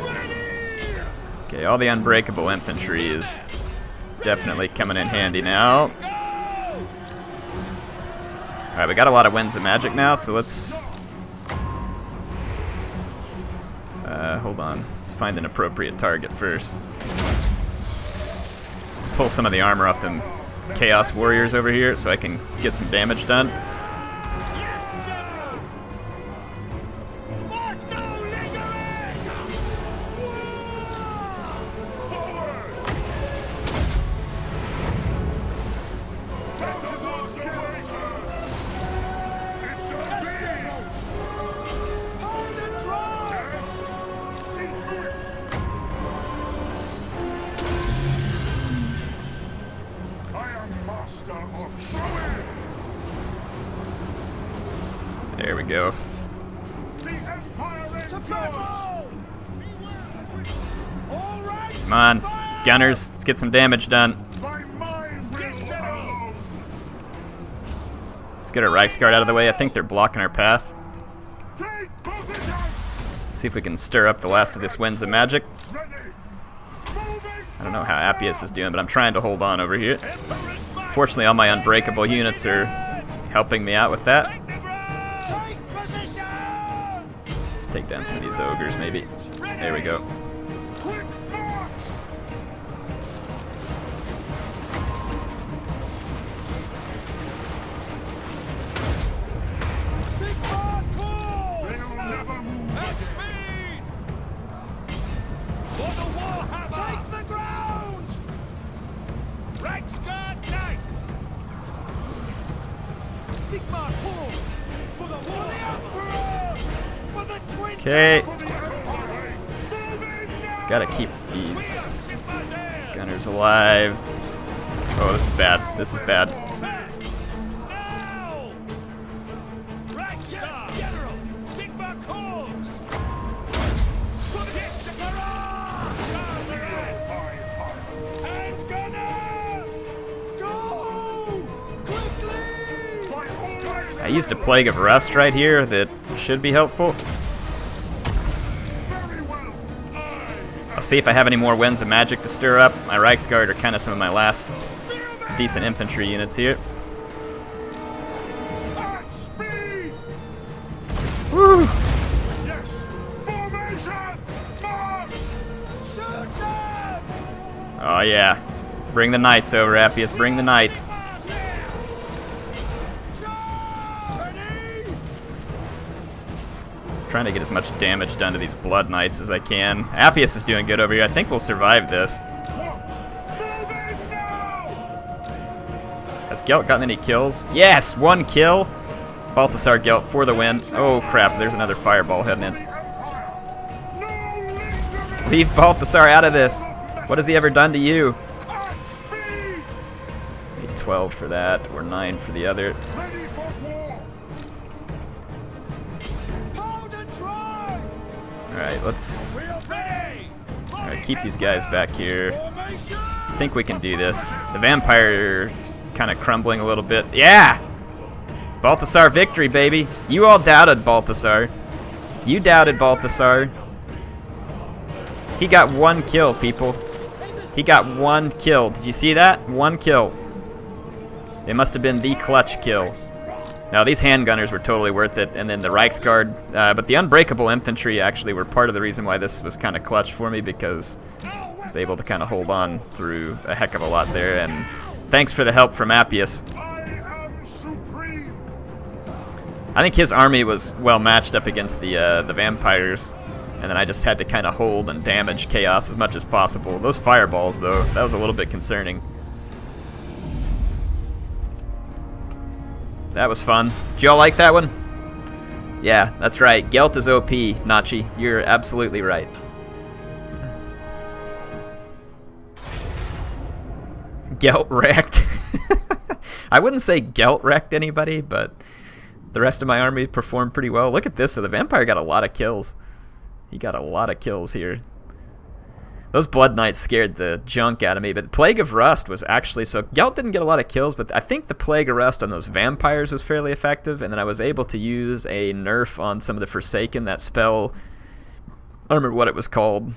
Speaker 2: Ready!
Speaker 1: Okay, all the unbreakable infantry is definitely coming in handy now.
Speaker 2: Go!
Speaker 1: Alright, we got a lot of winds of magic now, so let's... hold on. Let's find an appropriate target first. Let's pull some of the armor off them Chaos Warriors over here so I can get some damage done.
Speaker 2: Yes, General! March no lingering!
Speaker 3: Forward! Let the wolves await her! It's a
Speaker 2: Yes,
Speaker 3: bee!
Speaker 2: General! Hold and drive!
Speaker 3: Yes! See to it! I am master of throwing!
Speaker 1: There we go.
Speaker 3: The Empire is
Speaker 2: To
Speaker 3: yours!
Speaker 2: battle! All right!
Speaker 1: Come on,
Speaker 2: fire!
Speaker 1: gunners, let's get some damage done.
Speaker 3: By my will
Speaker 2: Yes, General!
Speaker 3: alone!
Speaker 1: Let's get our Reichsguard out of the way. I think they're blocking our path.
Speaker 3: Take position!
Speaker 1: See if we can stir up the last of this winds of magic.
Speaker 3: Ready! Moving!
Speaker 1: I don't know how Appius is doing, but I'm trying to hold on over here.
Speaker 2: Emperor's might!
Speaker 1: Fortunately, all my unbreakable
Speaker 2: Take
Speaker 1: units are
Speaker 2: position!
Speaker 1: helping me out with that.
Speaker 2: Take the ground! Take position!
Speaker 1: Let's take down some of these ogres, maybe. There we go.
Speaker 3: Quick march!
Speaker 2: Sigma calls!
Speaker 3: They'll never move
Speaker 2: At
Speaker 3: again!
Speaker 2: speed! For the Warhammer! Take the ground! Reichsguard Knights! Sigma calls! For the Emperor! For the twin
Speaker 1: Okay,
Speaker 3: For the Empire! Moving now!
Speaker 1: gotta keep
Speaker 2: We are
Speaker 1: these
Speaker 2: Sigma's heirs!
Speaker 1: gunners alive. Oh, this is bad. This is bad.
Speaker 2: Set! Now!
Speaker 1: used a Plague of Rust right here that should be helpful.
Speaker 3: Very well.
Speaker 1: I'll see if I have any more Winds of Magic to stir up. My Reiksguard are kind of some of my last decent infantry units here.
Speaker 3: At speed.
Speaker 1: Woo!
Speaker 3: Yes. Formation. March.
Speaker 2: Shoot them!
Speaker 1: Oh yeah. Bring the knights over, Appius. Bring the knights.
Speaker 2: Ready?
Speaker 1: Trying to get as much damage done to these Blood Knights as I can. Appius is doing good over here. I think we'll survive this.
Speaker 3: Move in now.
Speaker 1: Has Gelt gotten any kills? Yes! 1 kill! Balthasar Gelt for the win. Oh crap, there's another fireball heading in.
Speaker 3: Empire. No lingering.
Speaker 1: Leave Balthasar out of this! What has he ever done to you?
Speaker 3: At speed.
Speaker 1: Need 12 for that, or 9 for the other.
Speaker 3: Ready for war.
Speaker 2: Hold and try!
Speaker 1: Alright, let's
Speaker 2: We are ready!
Speaker 1: keep these guys back here.
Speaker 2: Formation!
Speaker 1: I think we can do this. The vampire kind of crumbling a little bit. Yeah! Balthasar victory, baby! You all doubted Balthasar. You doubted Balthasar. He got 1 kill, people. He got 1 kill. Did you see that? 1 kill. It must have been the clutch kill. Now, these handgunners were totally worth it, and then the Reiksguard. But the unbreakable infantry actually were part of the reason why this was kind of clutch for me, because I was able to kind of hold on through a heck of a lot there. And thanks for the help from Appius.
Speaker 3: I am supreme.
Speaker 1: I think his army was well matched up against the vampires, and then I just had to kind of hold and damage Chaos as much as possible. Those fireballs, though, that was a little bit concerning. That was fun. Did y'all like that one? Yeah, that's right. Gelt is OP, Nachi. You're absolutely right. Gelt wrecked. I wouldn't say Gelt wrecked anybody, but the rest of my army performed pretty well. Look at this. So the vampire got a lot of kills. He got a lot of kills here. Those Blood Knights scared the junk out of me, but the Plague of Rust was actually... So Gelt didn't get a lot of kills, but I think the Plague of Rust on those vampires was fairly effective, and then I was able to use a nerf on some of the Forsaken, that spell... I don't remember what it was called.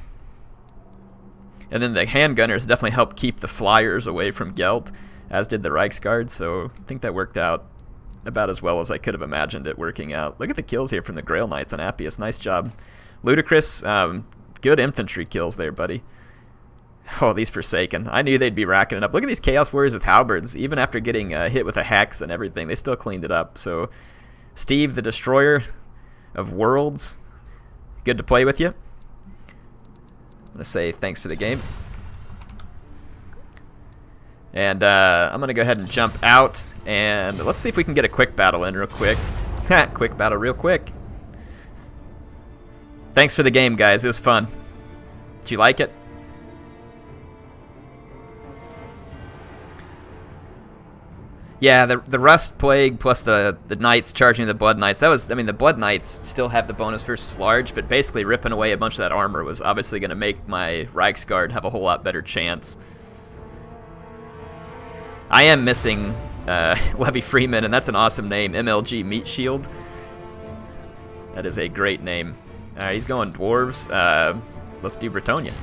Speaker 1: And then the handgunners definitely helped keep the flyers away from Gelt, as did the Reiksguard, so I think that worked out about as well as I could have imagined it working out. Look at the kills here from the Grail Knights on Appius. Nice job. Ludicrous, good infantry kills there, buddy. Oh, these Forsaken. I knew they'd be racking it up. Look at these Chaos Warriors with halberds. Even after getting hit with a hex and everything, they still cleaned it up. So, Steve, the Destroyer of Worlds, good to play with you. I'm going to say thanks for the game. And I'm going to go ahead and jump out, and let's see if we can get a quick battle in real quick. Quick battle real quick. Thanks for the game, guys. It was fun. Did you like it? Yeah, the Rust Plague plus the Knights charging the Blood Knights. That was, I mean, the Blood Knights still have the bonus versus large, but basically ripping away a bunch of that armor was obviously going to make my Reiksguard have a whole lot better chance. I am missing Levy Freeman, and that's an awesome name, MLG Meat Shield. That is a great name. Alright, he's going dwarves. Let's do Bretonia.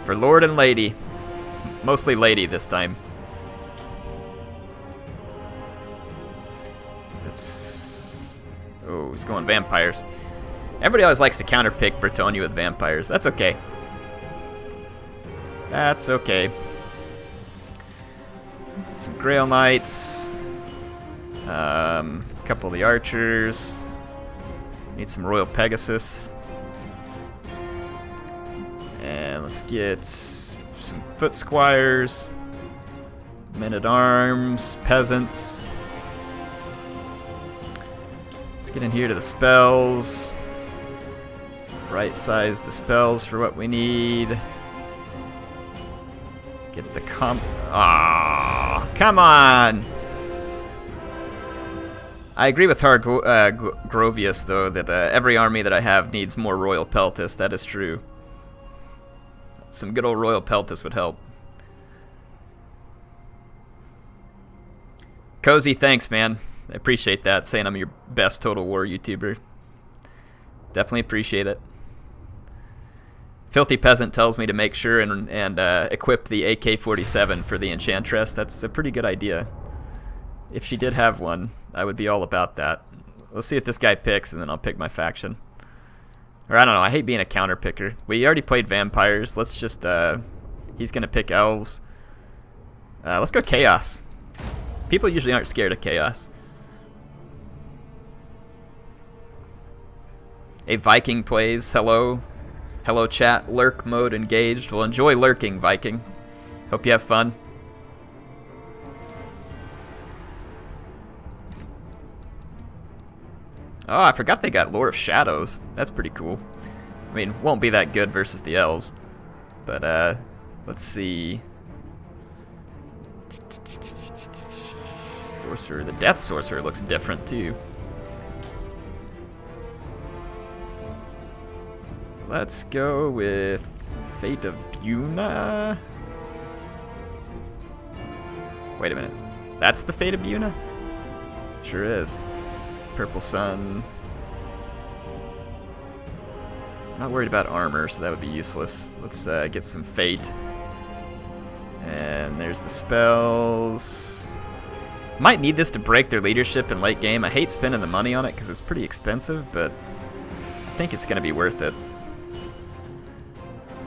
Speaker 1: For Lord and Lady. Mostly Lady this time. That's... Oh, he's going vampires. Everybody always likes to counterpick Bretonia with vampires. That's okay. That's okay. Some Grail Knights. A couple of the archers. Need some Royal Pegasus. And let's get some Foot Squires. Men-at-Arms. Peasants. Let's get in here to the spells. Right size the spells for what we need. Get the Ah, come on! I agree with Grovius, though, that every army that I have needs more Royal Peltis. That is true. Some good old Royal Peltis would help. Cozy, thanks, man. I appreciate that, saying I'm your best Total War YouTuber. Definitely appreciate it. Filthy Peasant tells me to make sure and equip the AK-47 for the Enchantress. That's a pretty good idea. If she did have one, I would be all about that. Let's see what this guy picks, and then I'll pick my faction. Or I don't know, I hate being a counter picker. We already played vampires. Let's just, he's going to pick elves. Let's go chaos. People usually aren't scared of chaos. A Viking plays. Hello. Hello, chat. Lurk mode engaged. Well, enjoy lurking, Viking. Hope you have fun. Oh, I forgot they got Lord of Shadows. That's pretty cool. I mean, won't be that good versus the elves. But, let's see. Sorcerer. The Death Sorcerer looks different, too. Let's go with Fate of Buna. Wait a minute. That's the Fate of Buna? Sure is. Purple Sun. I'm not worried about armor, so that would be useless. Let's get some Fate. And there's the spells. Might need this to break their leadership in late game. I hate spending the money on it because it's pretty expensive, but I think it's going to be worth it.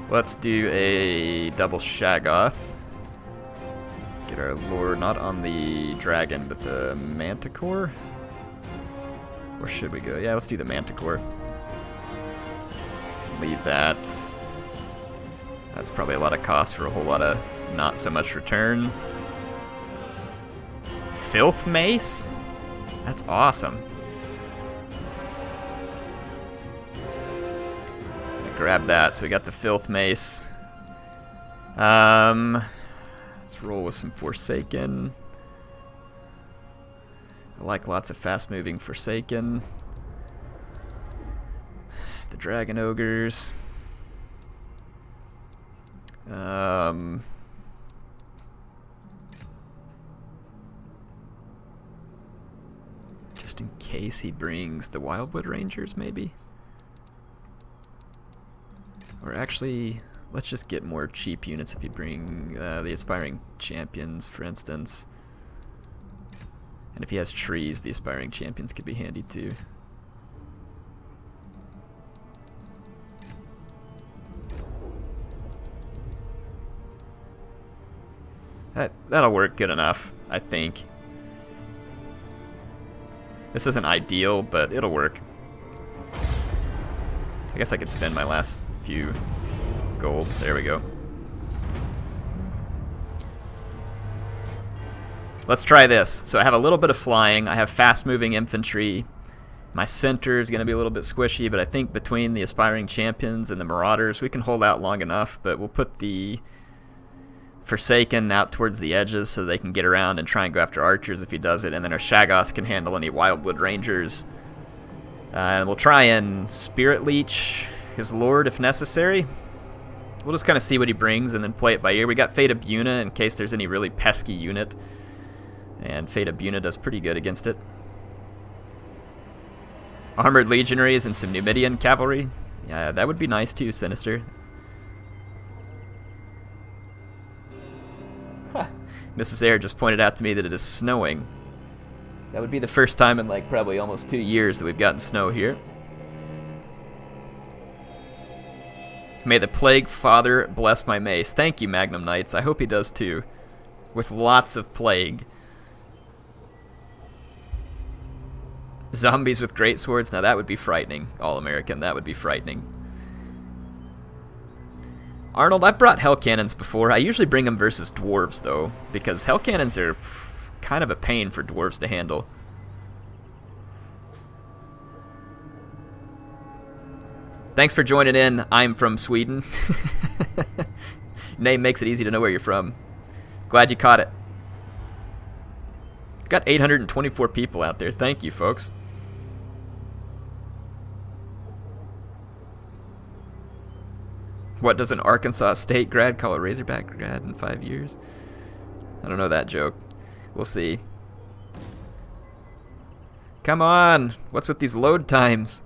Speaker 1: Let's do a double Shaggoth. Get our lord not on the dragon, but the Manticore. Or should we go? Yeah, let's do the Manticore. Leave that. That's probably a lot of cost for a whole lot of not so much return. Filth Mace? That's awesome. Grab that. So we got the Filth Mace. Let's roll with some Forsaken. I like lots of fast-moving Forsaken. The Dragon Ogres. Just in case he brings the Wildwood Rangers, maybe? Or actually, let's just get more cheap units if you bring the Aspiring Champions, for instance. And if he has trees, the Aspiring Champions could be handy too. That'll work good enough, I think. This isn't ideal, but it'll work. I guess I could spend my last few gold. There we go. Let's try this. So I have a little bit of flying. I have fast-moving infantry. My center is going to be a little bit squishy, but I think between the Aspiring Champions and the Marauders, we can hold out long enough. But we'll put the Forsaken out towards the edges so they can get around and try and go after archers if he does it. And then our Shaggoths can handle any Wildwood Rangers. And we'll try and Spirit Leech his lord if necessary. We'll just kind of see what he brings and then play it by ear. We got Fate of Buna in case there's any really pesky unit. And Fate of Buna does pretty good against it. Armored Legionaries and some Numidian Cavalry. Yeah, that would be nice too, Sinister. Huh. Mrs. Air just pointed out to me that it is snowing. That would be the first time in like probably almost 2 years that we've gotten snow here. May the Plague Father bless my mace. Thank you, Magnum Knights. I hope he does too. With lots of plague. Zombies with great swords. Now that would be frightening. All-American. That would be frightening. Arnold, I've brought Hell Cannons before. I usually bring them versus Dwarves, though, because Hell Cannons are kind of a pain for Dwarves to handle. Thanks for joining in. I'm from Sweden. Name makes it easy to know where you're from. Glad you caught it. Got 824 people out there. Thank you, folks. What does an Arkansas State grad call a Razorback grad in 5 years? I don't know that joke. We'll see. Come on! What's with these load times?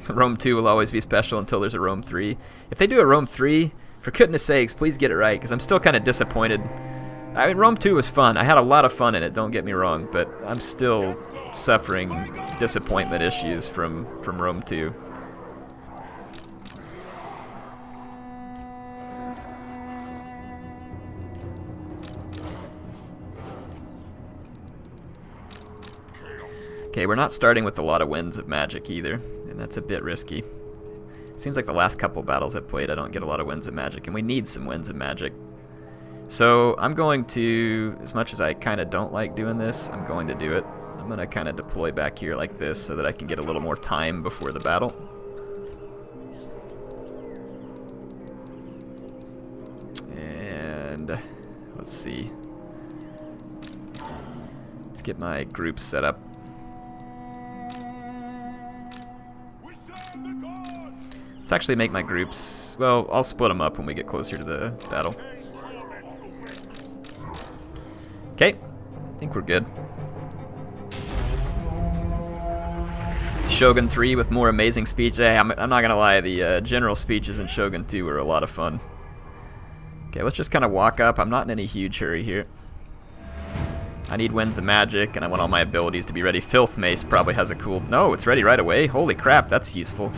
Speaker 1: Rome 2 will always be special until there's a Rome 3. If they do a Rome 3, for goodness sakes, please get it right, because I'm still kind of disappointed. I mean, Rome 2 was fun. I had a lot of fun in it, don't get me wrong, but I'm still suffering disappointment issues from Rome 2. Okay, we're not starting with a lot of winds of magic either, and that's a bit risky. Seems like the last couple battles I've played I don't get a lot of winds of magic, and we need some winds of magic. So I'm going to, as much as I kind of don't like doing this, I'm going to do it. I'm going to kind of deploy back here like this so that I can get a little more time before the battle. And let's see. Let's get my groups set up. Let's actually make my groups, well, I'll split them up when we get closer to the battle. Okay, I think we're good. Shogun 3 with more amazing speech. Hey, I'm not gonna lie, the general speeches in Shogun 2 were a lot of fun. Okay, let's just kind of walk up. I'm not in any huge hurry here. I need winds of magic, and I want all my abilities to be ready. Filth Mace probably has a cool... No, it's ready right away. Holy crap, that's useful.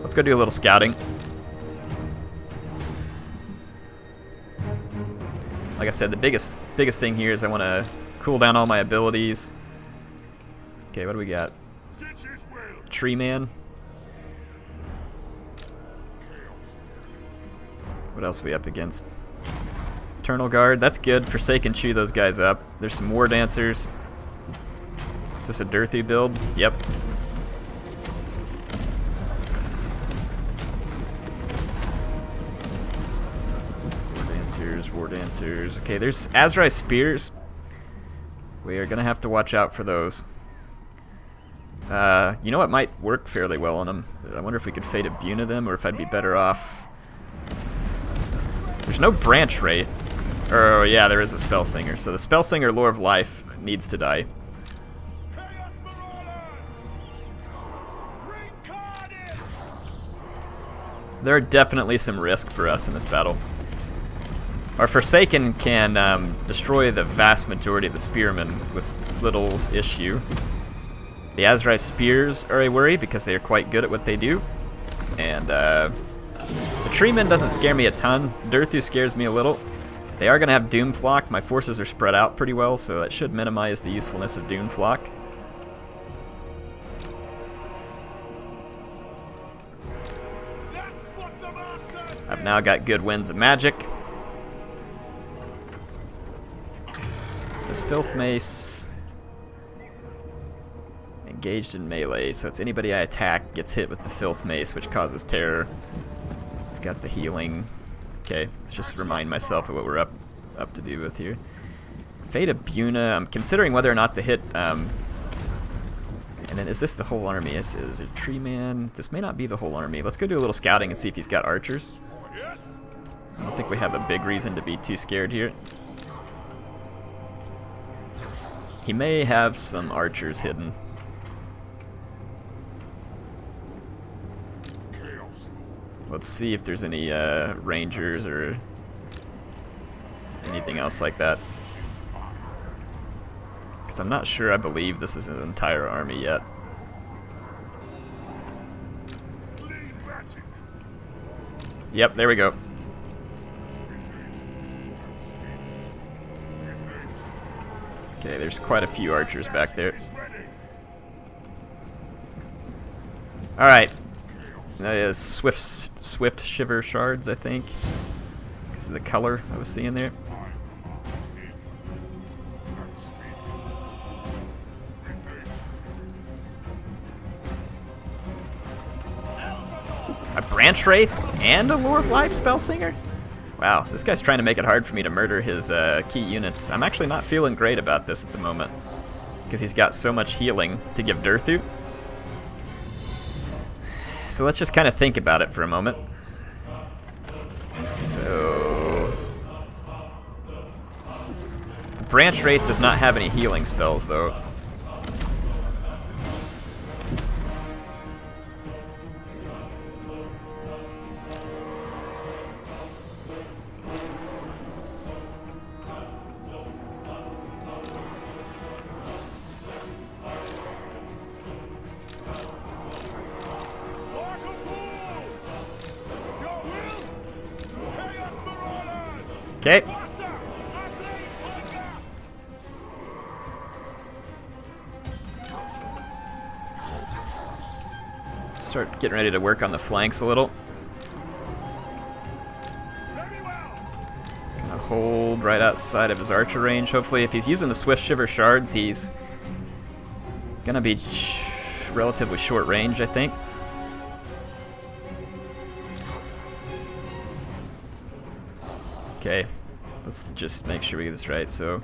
Speaker 1: Let's go do a little scouting. Like I said, the biggest thing here is I want to cool down all my abilities. Okay, what do we got? Tree Man. What else are we up against? Eternal Guard. That's good. Forsaken chew those guys up. There's some War Dancers. Is this a Dirthy build? Yep. War Dancers. Okay, there's Azrai Spears. We are going to have to watch out for those. You know what might work fairly well on them? I wonder if we could Fate of Buna them, or if I'd be better off... There's no Branch Wraith. Oh, yeah, there is a Spellsinger. So the Spellsinger, Lore of Life, needs to die. There are definitely some risk for us in this battle. Our Forsaken can destroy the vast majority of the Spearmen with little issue. The Azrai Spears are a worry because they are quite good at what they do. And the Treeman doesn't scare me a ton. Durthu scares me a little. They are going to have Doomflock. My forces are spread out pretty well, so that should minimize the usefulness of Doomflock. I've now got good winds of magic. This Filth Mace engaged in melee, so it's anybody I attack gets hit with the Filth Mace, which causes terror. I've got the healing. Okay, let's just remind myself of what we're up to do with here. Fate of Buna. I'm considering whether or not to hit. And then is this the whole army? Is it Tree Man? This may not be the whole army. Let's go do a little scouting and see if he's got archers. I don't think we have a big reason to be too scared here. He may have some archers hidden. Let's see if there's any rangers or anything else like that. Because I'm not sure I believe this is an entire army yet. Yep, there we go. Okay, there's quite a few archers back there. Alright. That is Swift Shiver Shards, I think. Because of the color I was seeing there. A Branch Wraith and a Lore of Life Spellsinger? Wow, this guy's trying to make it hard for me to murder his key units. I'm actually not feeling great about this at the moment, because he's got so much healing to give Durthu. So let's just kind of think about it for a moment. So the branch wraith does not have any healing spells, though. Okay. Start getting ready to work on the flanks a little. Gonna hold right outside of his archer range. Hopefully, if he's using the Swift Shiver shards, he's gonna be relatively short range, I think. Okay, let's just make sure we get this right. So,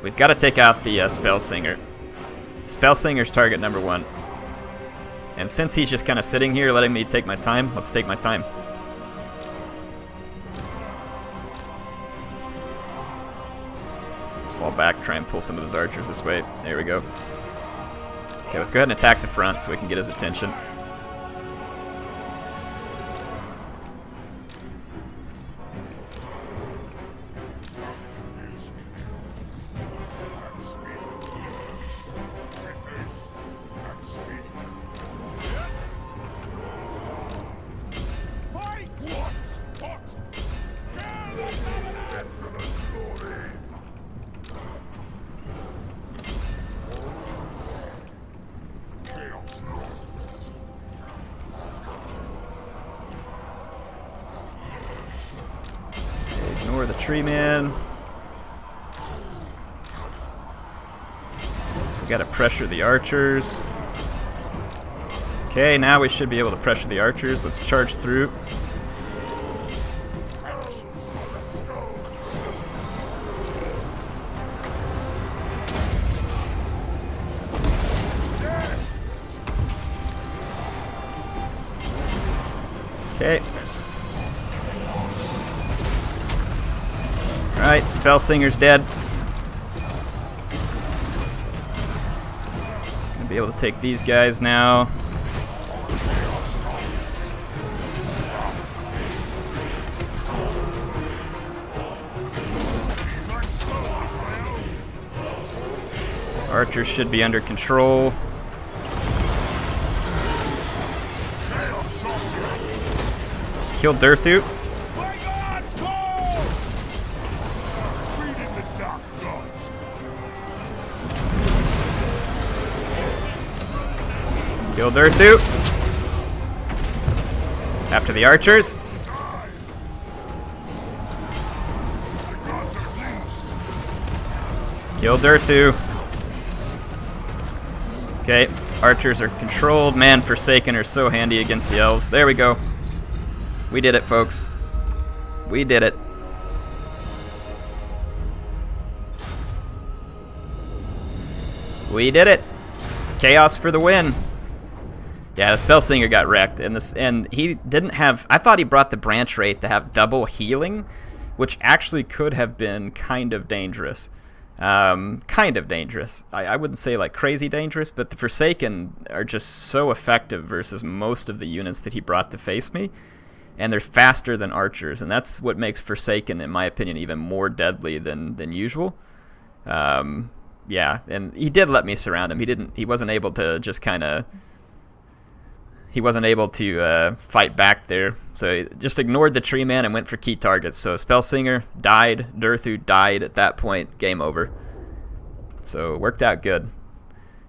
Speaker 1: we've got to take out the Spell Singer. Spell Singer's target number 1. And since he's just kind of sitting here letting me take my time, let's take my time. Fall back, try and pull some of those archers this way. There we go. Okay, let's go ahead and attack the front so we can get his attention. Ignore the tree man. We gotta pressure the archers. Okay, now we should be able to pressure the archers. Let's charge through. Okay. Alright, Spell Singer's dead. Gonna be able to take these guys now. Archers should be under control. Killed Durthu. Killed Durthu. After the archers. Killed Durthu. Okay, archers are controlled. Man, Forsaken are so handy against the elves. There we go. We did it, folks. We did it. We did it. Chaos for the win. Yeah, the Spellsinger got wrecked, and he didn't have. I thought he brought the Branch Wraith to have double healing, which actually could have been kind of dangerous. Kind of dangerous. I wouldn't say like crazy dangerous, but the Forsaken are just so effective versus most of the units that he brought to face me. And they're faster than archers, and that's what makes Forsaken, in my opinion, even more deadly than usual. Yeah, and he did let me surround him. He wasn't able to just kind of. He wasn't able to fight back there, so he just ignored the tree man and went for key targets. So Spellsinger died, Durthu died at that point, game over. So it worked out good.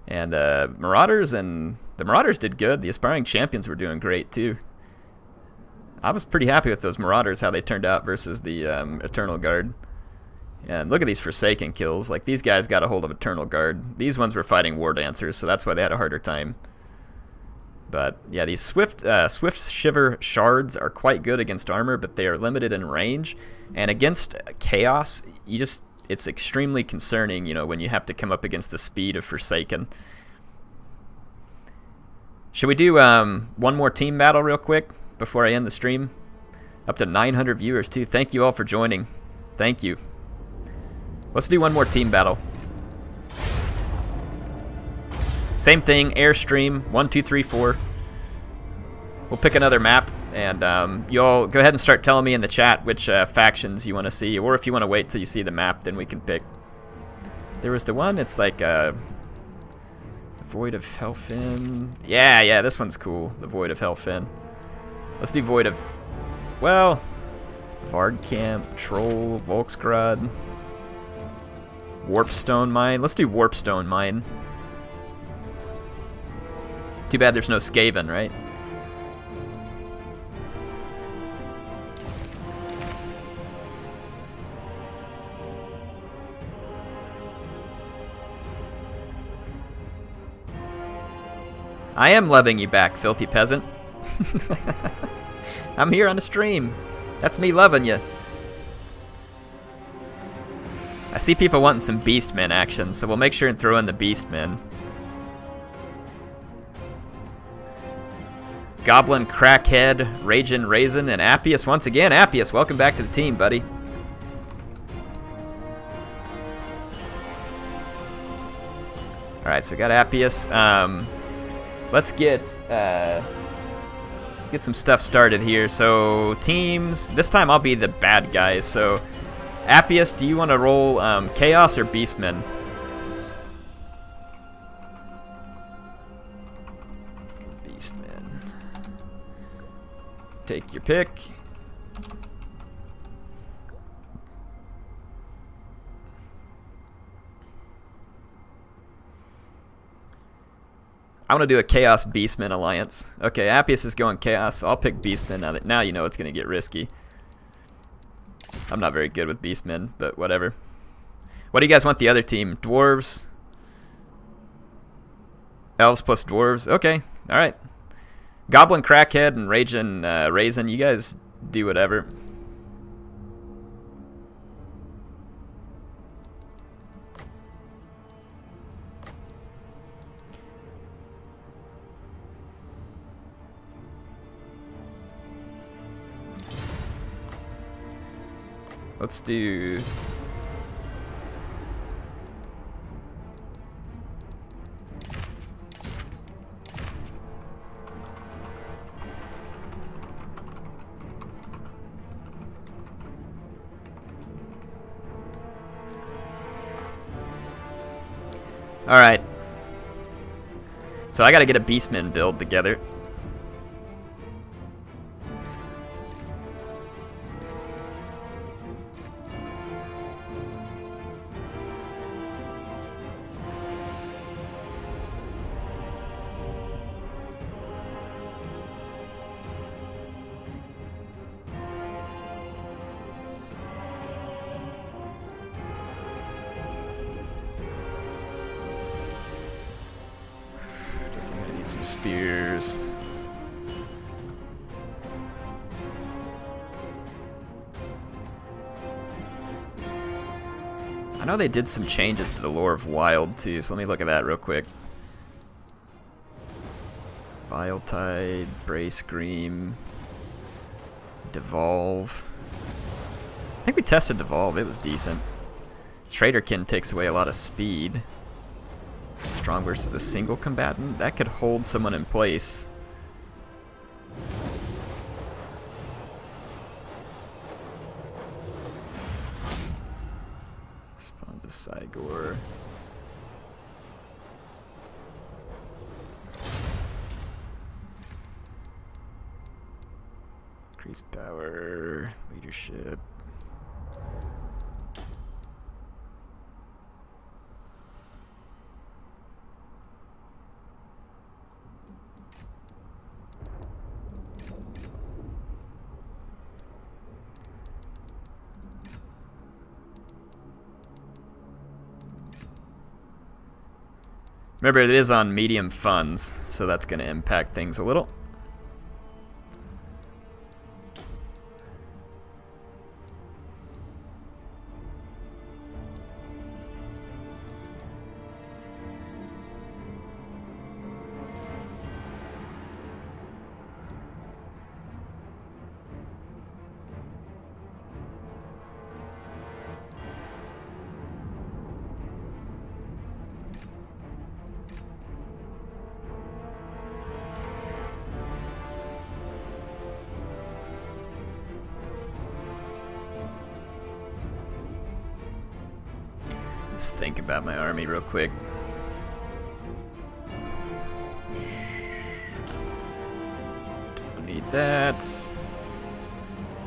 Speaker 1: And the Marauders did good. The Aspiring Champions were doing great too. I was pretty happy with those Marauders, how they turned out versus the Eternal Guard. And look at these Forsaken kills. Like, these guys got a hold of Eternal Guard. These ones were fighting War Dancers, so that's why they had a harder time. But yeah, these Swift Shiver Shards are quite good against armor, but they are limited in range. And against Chaos, it's extremely concerning, you know, when you have to come up against the speed of Forsaken. Should we do one more team battle real quick before I end the stream? Up to 900 viewers too. Thank you all for joining. Thank you. Let's do one more team battle. Same thing, Airstream, 1, 2, 3, 4. We'll pick another map, and you all go ahead and start telling me in the chat which factions you want to see, or if you want to wait till you see the map, then we can pick. There was the one, it's like Void of Hellfin. Yeah, this one's cool, the Void of Hellfin. Let's do Void of, well, Vardcamp, Troll, Volksgrad, Warpstone Mine. Let's do Warpstone Mine. Too bad there's no Skaven, right? I am loving you back, filthy peasant. I'm here on the stream. That's me loving you. I see people wanting some Beastmen action, so we'll make sure and throw in the Beastmen. Goblin, Crackhead, Ragin' Raisin, and Appius. Once again, Appius, welcome back to the team, buddy. Alright, so we got Appius. Let's get some stuff started here. So, teams. This time I'll be the bad guys. So, Appius, do you want to roll Chaos or Beastmen? Take your pick. I want to do a Chaos Beastman alliance. Okay, Appius is going Chaos, so I'll pick Beastman now you know it's going to get risky. I'm not very good with Beastmen, but whatever. What do you guys want the other team? Dwarves? Elves plus Dwarves? Okay, alright. Goblin, Crackhead, and Ragin' Raisin, you guys do whatever. Let's do... Alright. So I gotta get a Beastman build together. Some spears. I know they did some changes to the lore of Wild too, so let me look at that real quick. Viletide, Brace Scream, Devolve. I think we tested Devolve, it was decent. Traderkin takes away a lot of speed. Strong versus a single combatant? That could hold someone in place. Spawns a Cygor. Increase power, leadership. Remember, it is on medium funds, so that's going to impact things a little. Let's think about my army real quick. Don't need that.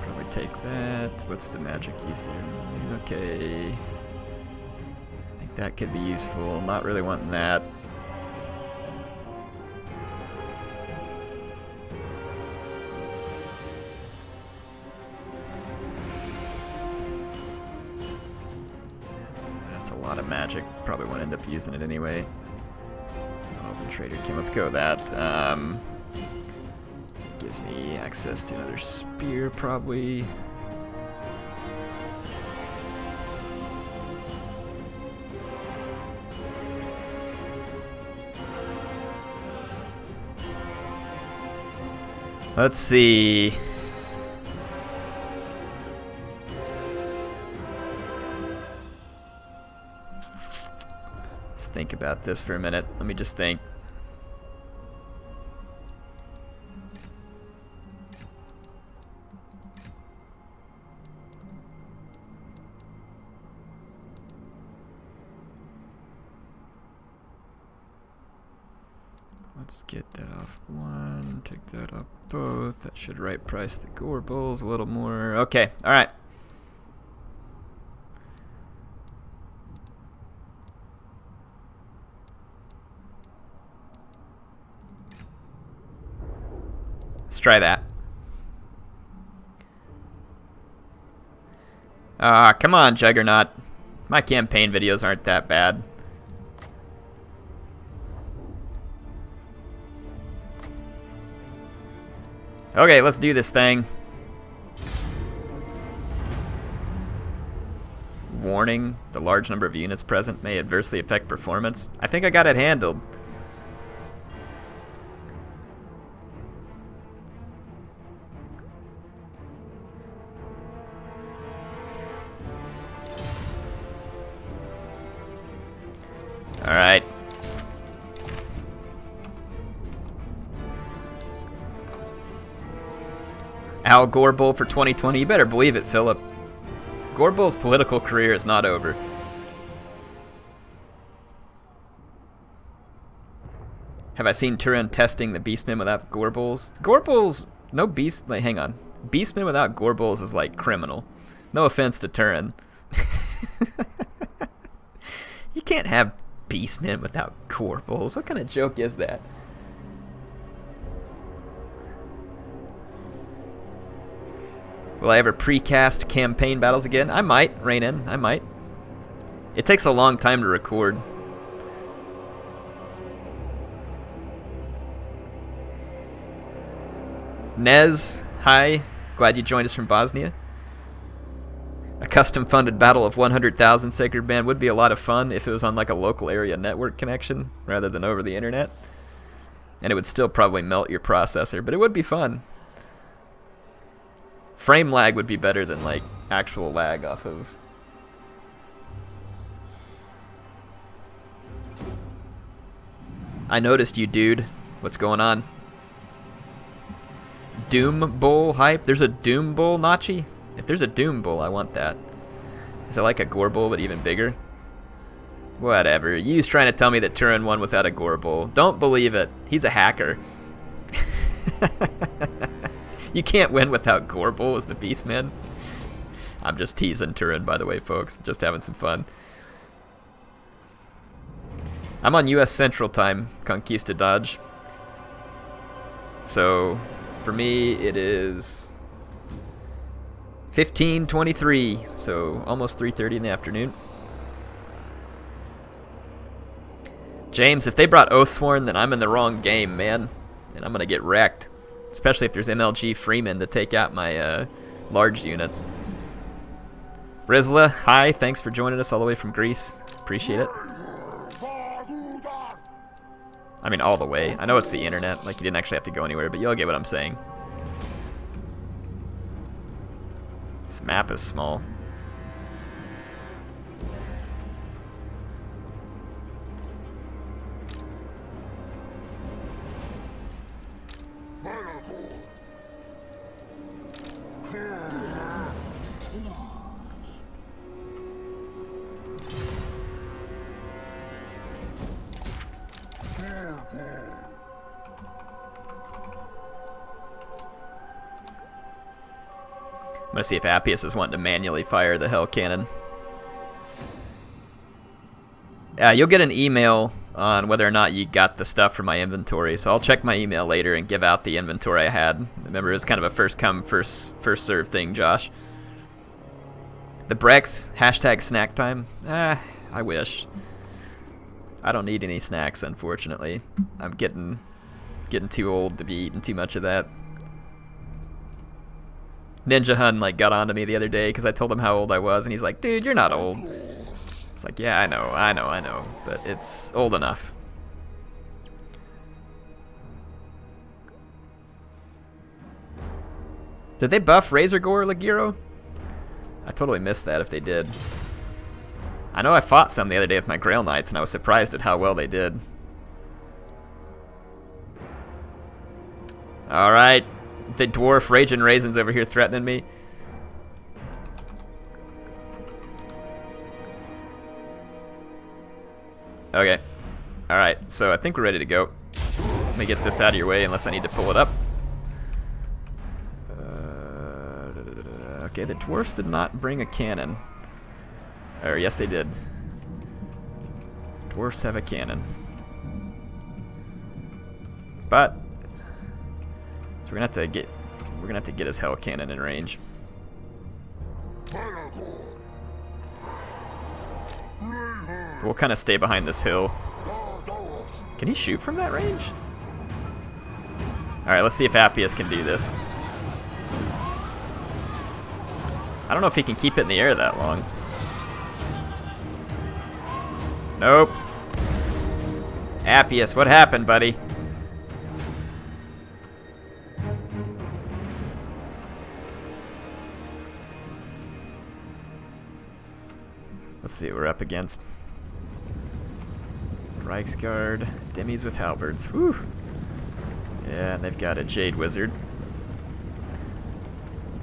Speaker 1: Probably take that. What's the magic use there? Okay. I think that could be useful. Not really wanting that. A lot of magic. Probably won't end up using it anyway. Open Trader King. Let's go with that. Gives me access to another spear, probably. Let's see. Think about this for a minute. Let me just think. Let's get that off one, take that off both. That should right price the Gorebulls a little more. Okay, all right. Let's try that. Come on, Juggernaut. My campaign videos aren't that bad. Okay, let's do this thing. Warning, the large number of units present may adversely affect performance. I think I got it handled. Alright. Al Gorebull for 2020. You better believe it, Philip. Gorebull's political career is not over. Have I seen Turin testing the Beastmen without Gorebulls? Gorebulls, no beast. Like, hang on. Beastmen without Gorebulls is like criminal. No offense to Turin. You can't have Beastmen without Gorebulls. What kind of joke is that? Will I ever precast campaign battles again? I might, rein in. I might. It takes a long time to record. Nez, hi. Glad you joined us from Bosnia. A custom-funded battle of 100,000 Sacred Band would be a lot of fun if it was on like a local area network connection rather than over the internet. And it would still probably melt your processor, but it would be fun. Frame lag would be better than like actual lag off of... I noticed you, dude. What's going on? Doom Bull hype? There's a Doom Bull, Nachi? If there's a Doom Bull, I want that. Is it like a Gorebull, but even bigger? Whatever. You's trying to tell me that Turin won without a Gorebull. Don't believe it. He's a hacker. You can't win without Gorebull as the Beastman. I'm just teasing Turin, by the way, folks. Just having some fun. I'm on U.S. Central Time, Conquista Dodge. So, for me, it is 15:23, so almost 3:30 in the afternoon. James, if they brought Oathsworn, then I'm in the wrong game, man. And I'm going to get wrecked. Especially if there's MLG Freeman to take out my large units. Rizla, hi. Thanks for joining us all the way from Greece. Appreciate it. I mean, all the way. I know it's the internet. Like, you didn't actually have to go anywhere, but you'll get what I'm saying. This map is small. I'm gonna see if Appius is wanting to manually fire the Hell Cannon. Yeah, you'll get an email on whether or not you got the stuff from my inventory, so I'll check my email later and give out the inventory I had. Remember, it was kind of a first come, first serve thing, Josh. The Brex, hashtag snack time. I wish. I don't need any snacks, unfortunately. I'm getting too old to be eating too much of that. Ninja Hun like got on to me the other day because I told him how old I was, and he's like, dude, you're not old. It's like, yeah, I know, but it's old enough. Did they buff Razor Gore Ligiro? I totally missed that if they did. I know I fought some the other day with my Grail Knights, and I was surprised at how well they did. Alright. The dwarf Raging Raisins over here threatening me. Okay. Alright, so I think we're ready to go. Let me get this out of your way unless I need to pull it up. Okay, the dwarfs did not bring a cannon. Or yes, they did. Dwarfs have a cannon. But so we're gonna have to get his Hell Cannon in range. We'll kind of stay behind this hill. Can he shoot from that range? Alright, let's see if Appius can do this. I don't know if he can keep it in the air that long. Nope. Appius, what happened, buddy? Let's see what we're up against. Reiksguard, Demis with halberds. Whew. Yeah, and they've got a Jade Wizard.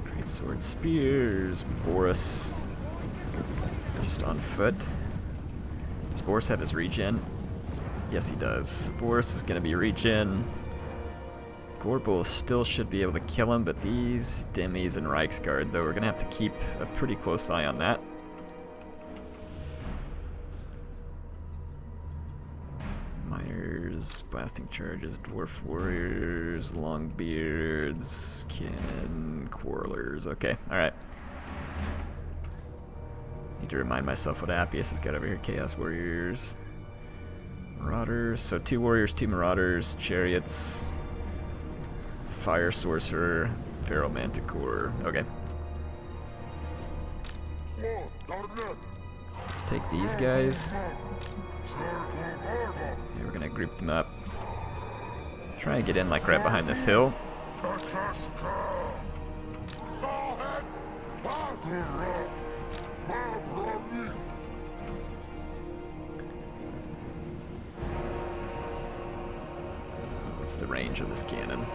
Speaker 1: Great Sword Spears. Boris. Just on foot. Does Boris have his regen? Yes, he does. Boris is going to be regen. Gorebull still should be able to kill him, but these Demis and Reiksguard, though, we're going to have to keep a pretty close eye on that. Miners, blasting charges, dwarf warriors, longbeards, cannon, quarrelers. Okay, alright. Need to remind myself what Appius has got over here. Chaos warriors, marauders. So 2 warriors, 2 marauders, chariots, fire sorcerer, feral manticore. Okay. Let's take these guys. Yeah, we're gonna group them up. Try and get in like right behind this hill. What's the range of this cannon?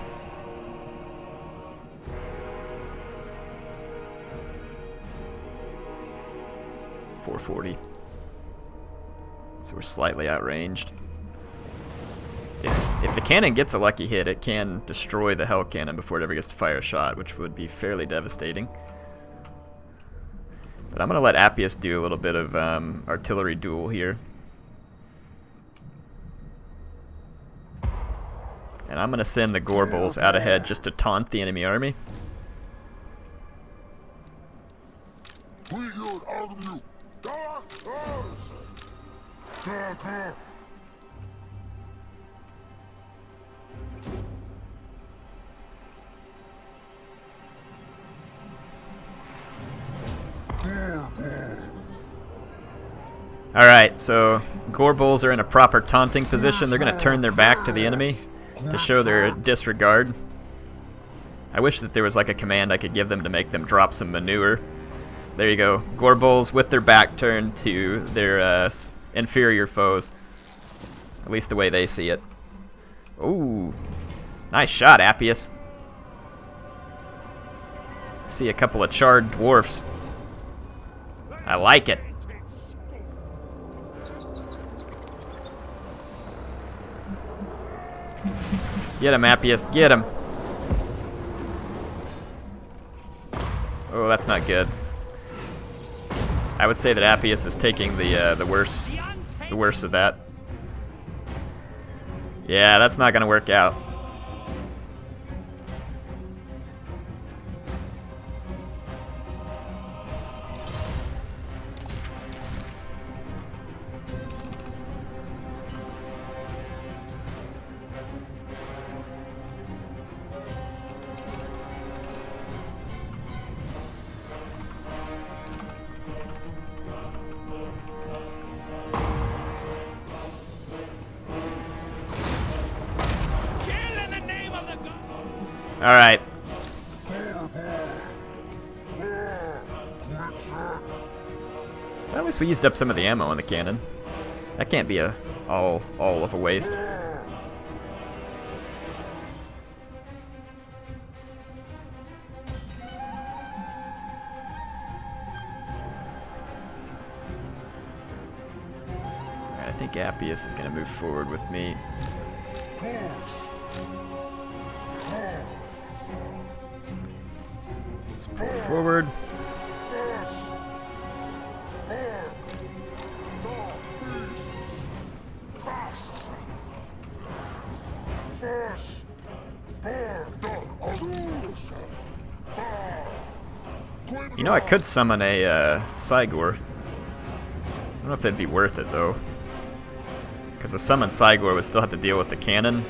Speaker 1: .440. So we're slightly outranged. If the cannon gets a lucky hit, it can destroy the Hell Cannon before it ever gets to fire a shot, which would be fairly devastating. But I'm going to let Appius do a little bit of artillery duel here. And I'm going to send the Gorebulls out ahead just to taunt the enemy army. Alright, so Gorebulls are in a proper taunting position. They're going to turn their back to the enemy to show their disregard. I wish that there was like a command I could give them to make them drop some manure. There you go. Gorebulls with their back turned to their inferior foes. At least the way they see it. Ooh. Nice shot, Appius. See a couple of charred dwarfs. I like it. Get him, Appius. Get him. Oh, that's not good. I would say that Appius is taking the worst of that. Yeah, that's not gonna work out. All right. Well, at least we used up some of the ammo in the cannon. That can't be all of a waste. Alright, I think Appius is going to move forward with me. Let's pull forward. You know, I could summon a Cygor. I don't know if that'd be worth it though, because a summoned Cygor would still have to deal with the cannon,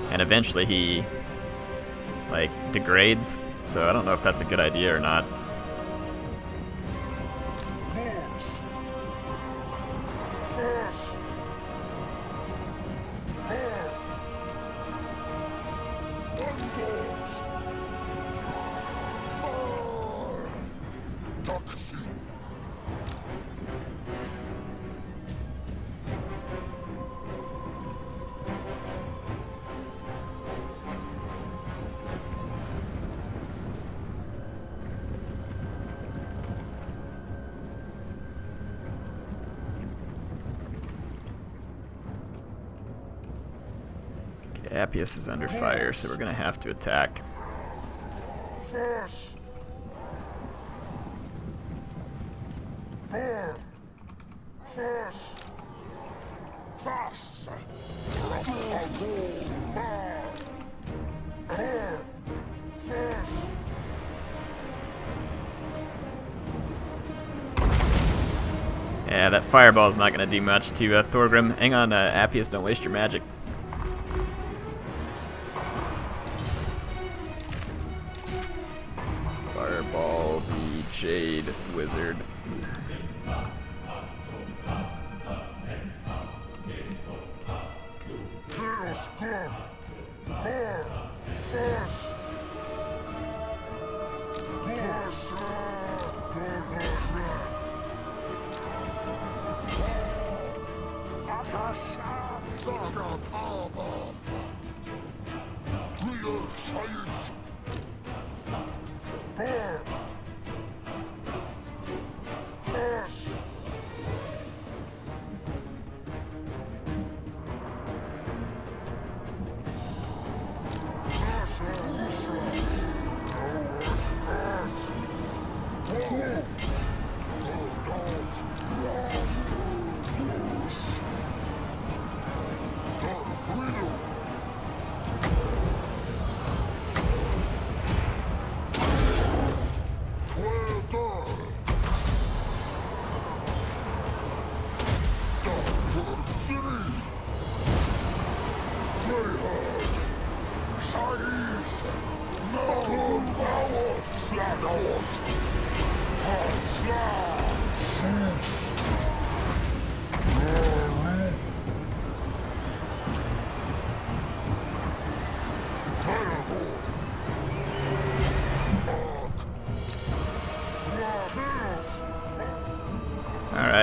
Speaker 1: and eventually he like degrades. So I don't know if that's a good idea or not. Appius is under fire, so we're gonna have to attack. Yeah, that fireball is not gonna do much to Thorgrim. Hang on, Appius, don't waste your magic. Fireball the Jade Wizard.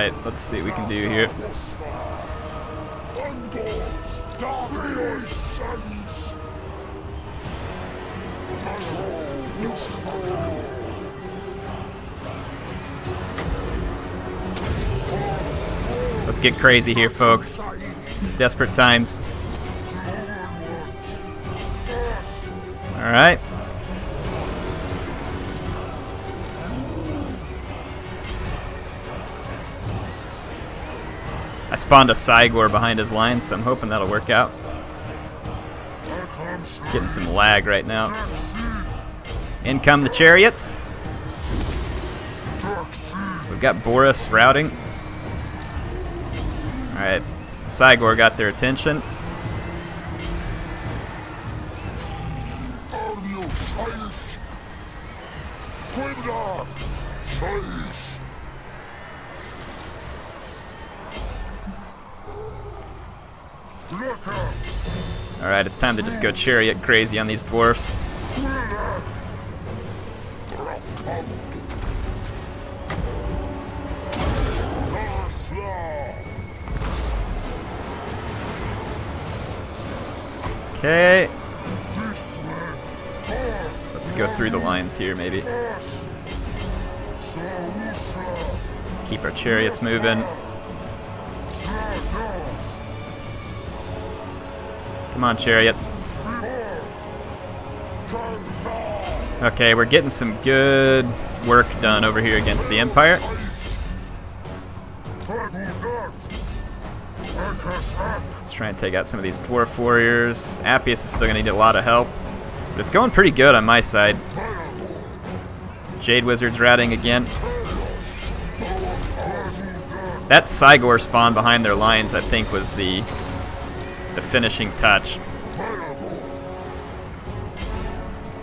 Speaker 1: Alright, let's see what we can do here. Let's get crazy here, folks. Desperate times. Alright. I spawned a Cygor behind his lines, so I'm hoping that'll work out. Getting some lag right now. In come the chariots. We've got Boris routing. Alright, Cygor got their attention. Alright, it's time to just go chariot crazy on these dwarfs. Okay. Let's go through the lines here, maybe. Keep our chariots moving. Come on, chariots. Okay, we're getting some good work done over here against the Empire. Let's try and take out some of these dwarf warriors. Appius is still going to need a lot of help, but it's going pretty good on my side. Jade Wizard's routing again. That Cygor spawn behind their lines, I think, was the finishing touch.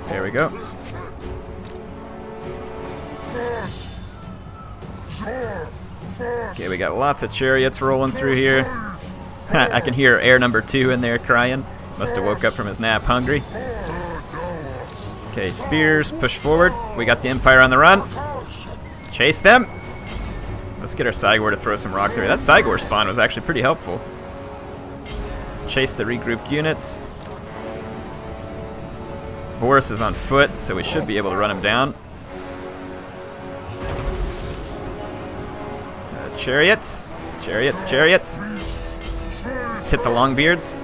Speaker 1: There we go. Okay, we got lots of chariots rolling through here. I can hear air number 2 in there crying. Must have woke up from his nap hungry. Okay, spears, push forward. We got the Empire on the run. Chase them. Let's get our Cygor to throw some rocks here. That Cygor spawn was actually pretty helpful. Chase the regrouped units. Boris is on foot, so we should be able to run him down. Chariots. Chariots, chariots. Let's hit the Longbeards.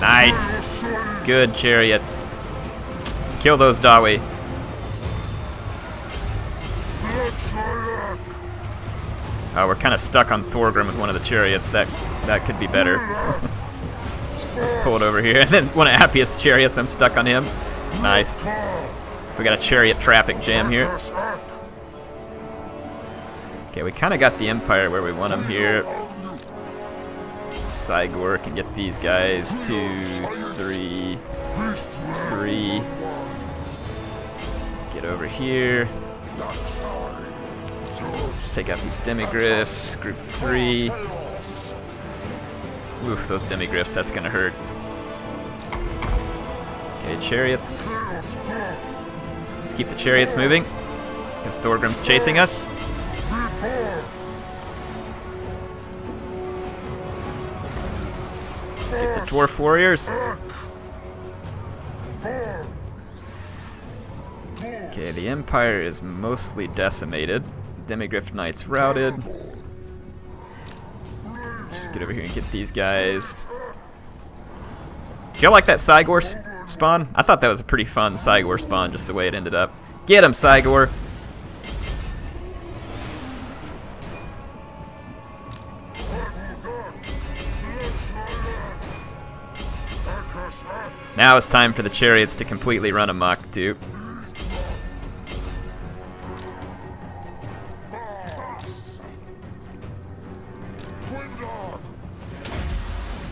Speaker 1: Nice. Good chariots. Kill those Dawi. We're kind of stuck on Thorgrim with one of the chariots. That could be better. Let's pull it over here. And then one of Appius' chariots, I'm stuck on him. Nice. We got a chariot traffic jam here. Okay, we kind of got the Empire where we want them here. Cygor can get these guys. 2, 3, 3. Get over here. Let's take out these demigryphs. Group 3. Oof, those demigryphs, that's gonna hurt. Okay, chariots. Let's keep the chariots moving, because Thorgrim's chasing us. Get the dwarf warriors. Okay, the Empire is mostly decimated. Demigryph Knights routed. Just get over here and get these guys. Feel like that Cygor spawn? I thought that was a pretty fun Cygor spawn, just the way it ended up. Get him, Cygor! Now it's time for the chariots to completely run amok, too.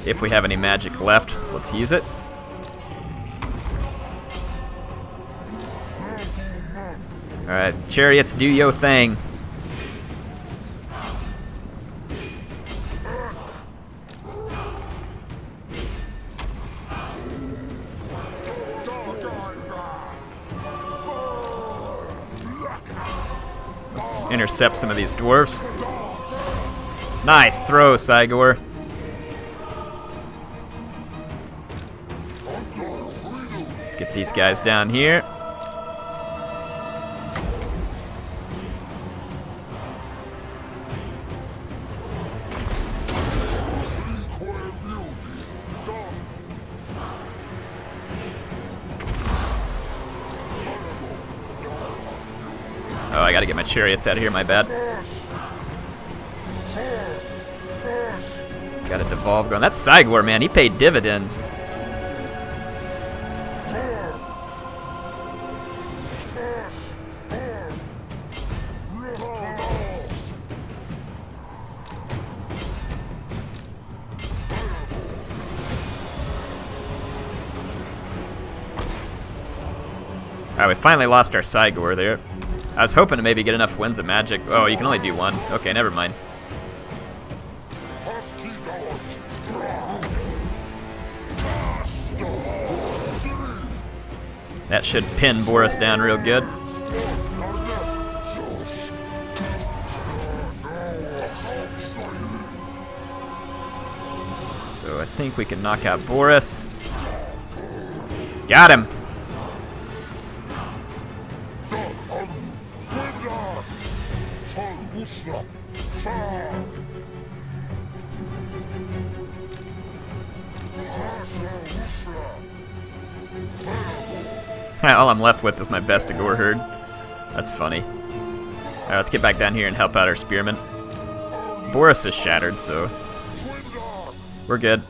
Speaker 1: If we have any magic left, let's use it. Alright, chariots, do yo thing. intercept some of these dwarves. Nice throw, Cygor. Let's get these guys down here. Oh, I gotta get my chariots out of here, my bad. Got a devolve going. That's Cygor, man. He paid dividends. Alright, we finally lost our Cygor there. I was hoping to maybe get enough wins of magic. Oh, you can only do one. Okay, never mind. That should pin Boris down real good. So I think we can knock out Boris. Got him! All I'm left with is my best Warherd. That's funny. Alright, let's get back down here and help out our spearmen. Boris is shattered, so we're good.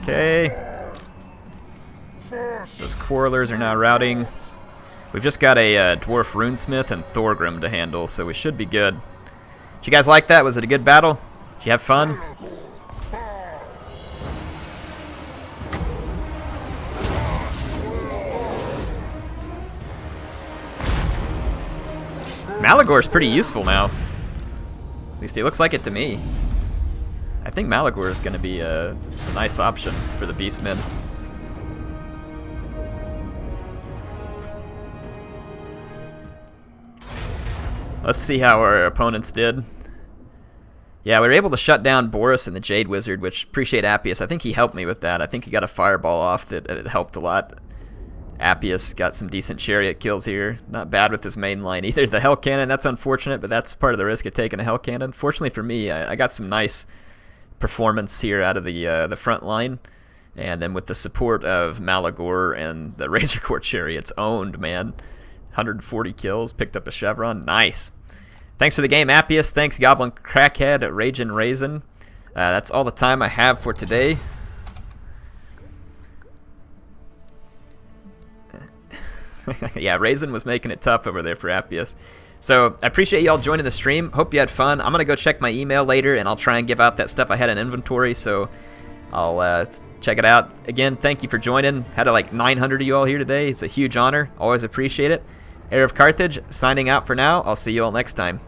Speaker 1: Okay. Those quarrelers are now routing. We've just got a dwarf runesmith and Thorgrim to handle, so we should be good. Did you guys like that? Was it a good battle? Did you have fun? Malagor's pretty useful now. At least he looks like it to me. I think Malagor is going to be a nice option for the Beastmen. Let's see how our opponents did. Yeah, we were able to shut down Boris and the Jade Wizard, which appreciate Appius. I think he helped me with that. I think he got a fireball off that it helped a lot. Appius got some decent chariot kills here. Not bad with his main line either. The Hell Cannon, that's unfortunate, but that's part of the risk of taking a Hell Cannon. Fortunately for me, I got some nice performance here out of the front line. And then with the support of Malagor and the Razor Court Chariots owned, man. 140 kills, picked up a Chevron. Nice. Thanks for the game, Appius. Thanks, Goblin Crackhead, Ragin' Raisin. That's all the time I have for today. Yeah, Raisin was making it tough over there for Appius. So I appreciate y'all joining the stream. Hope you had fun. I'm going to go check my email later, and I'll try and give out that stuff I had in inventory, so I'll check it out. Again, thank you for joining. Had like 900 of you all here today. It's a huge honor. Always appreciate it. HeirofCarthage signing out for now. I'll see you all next time.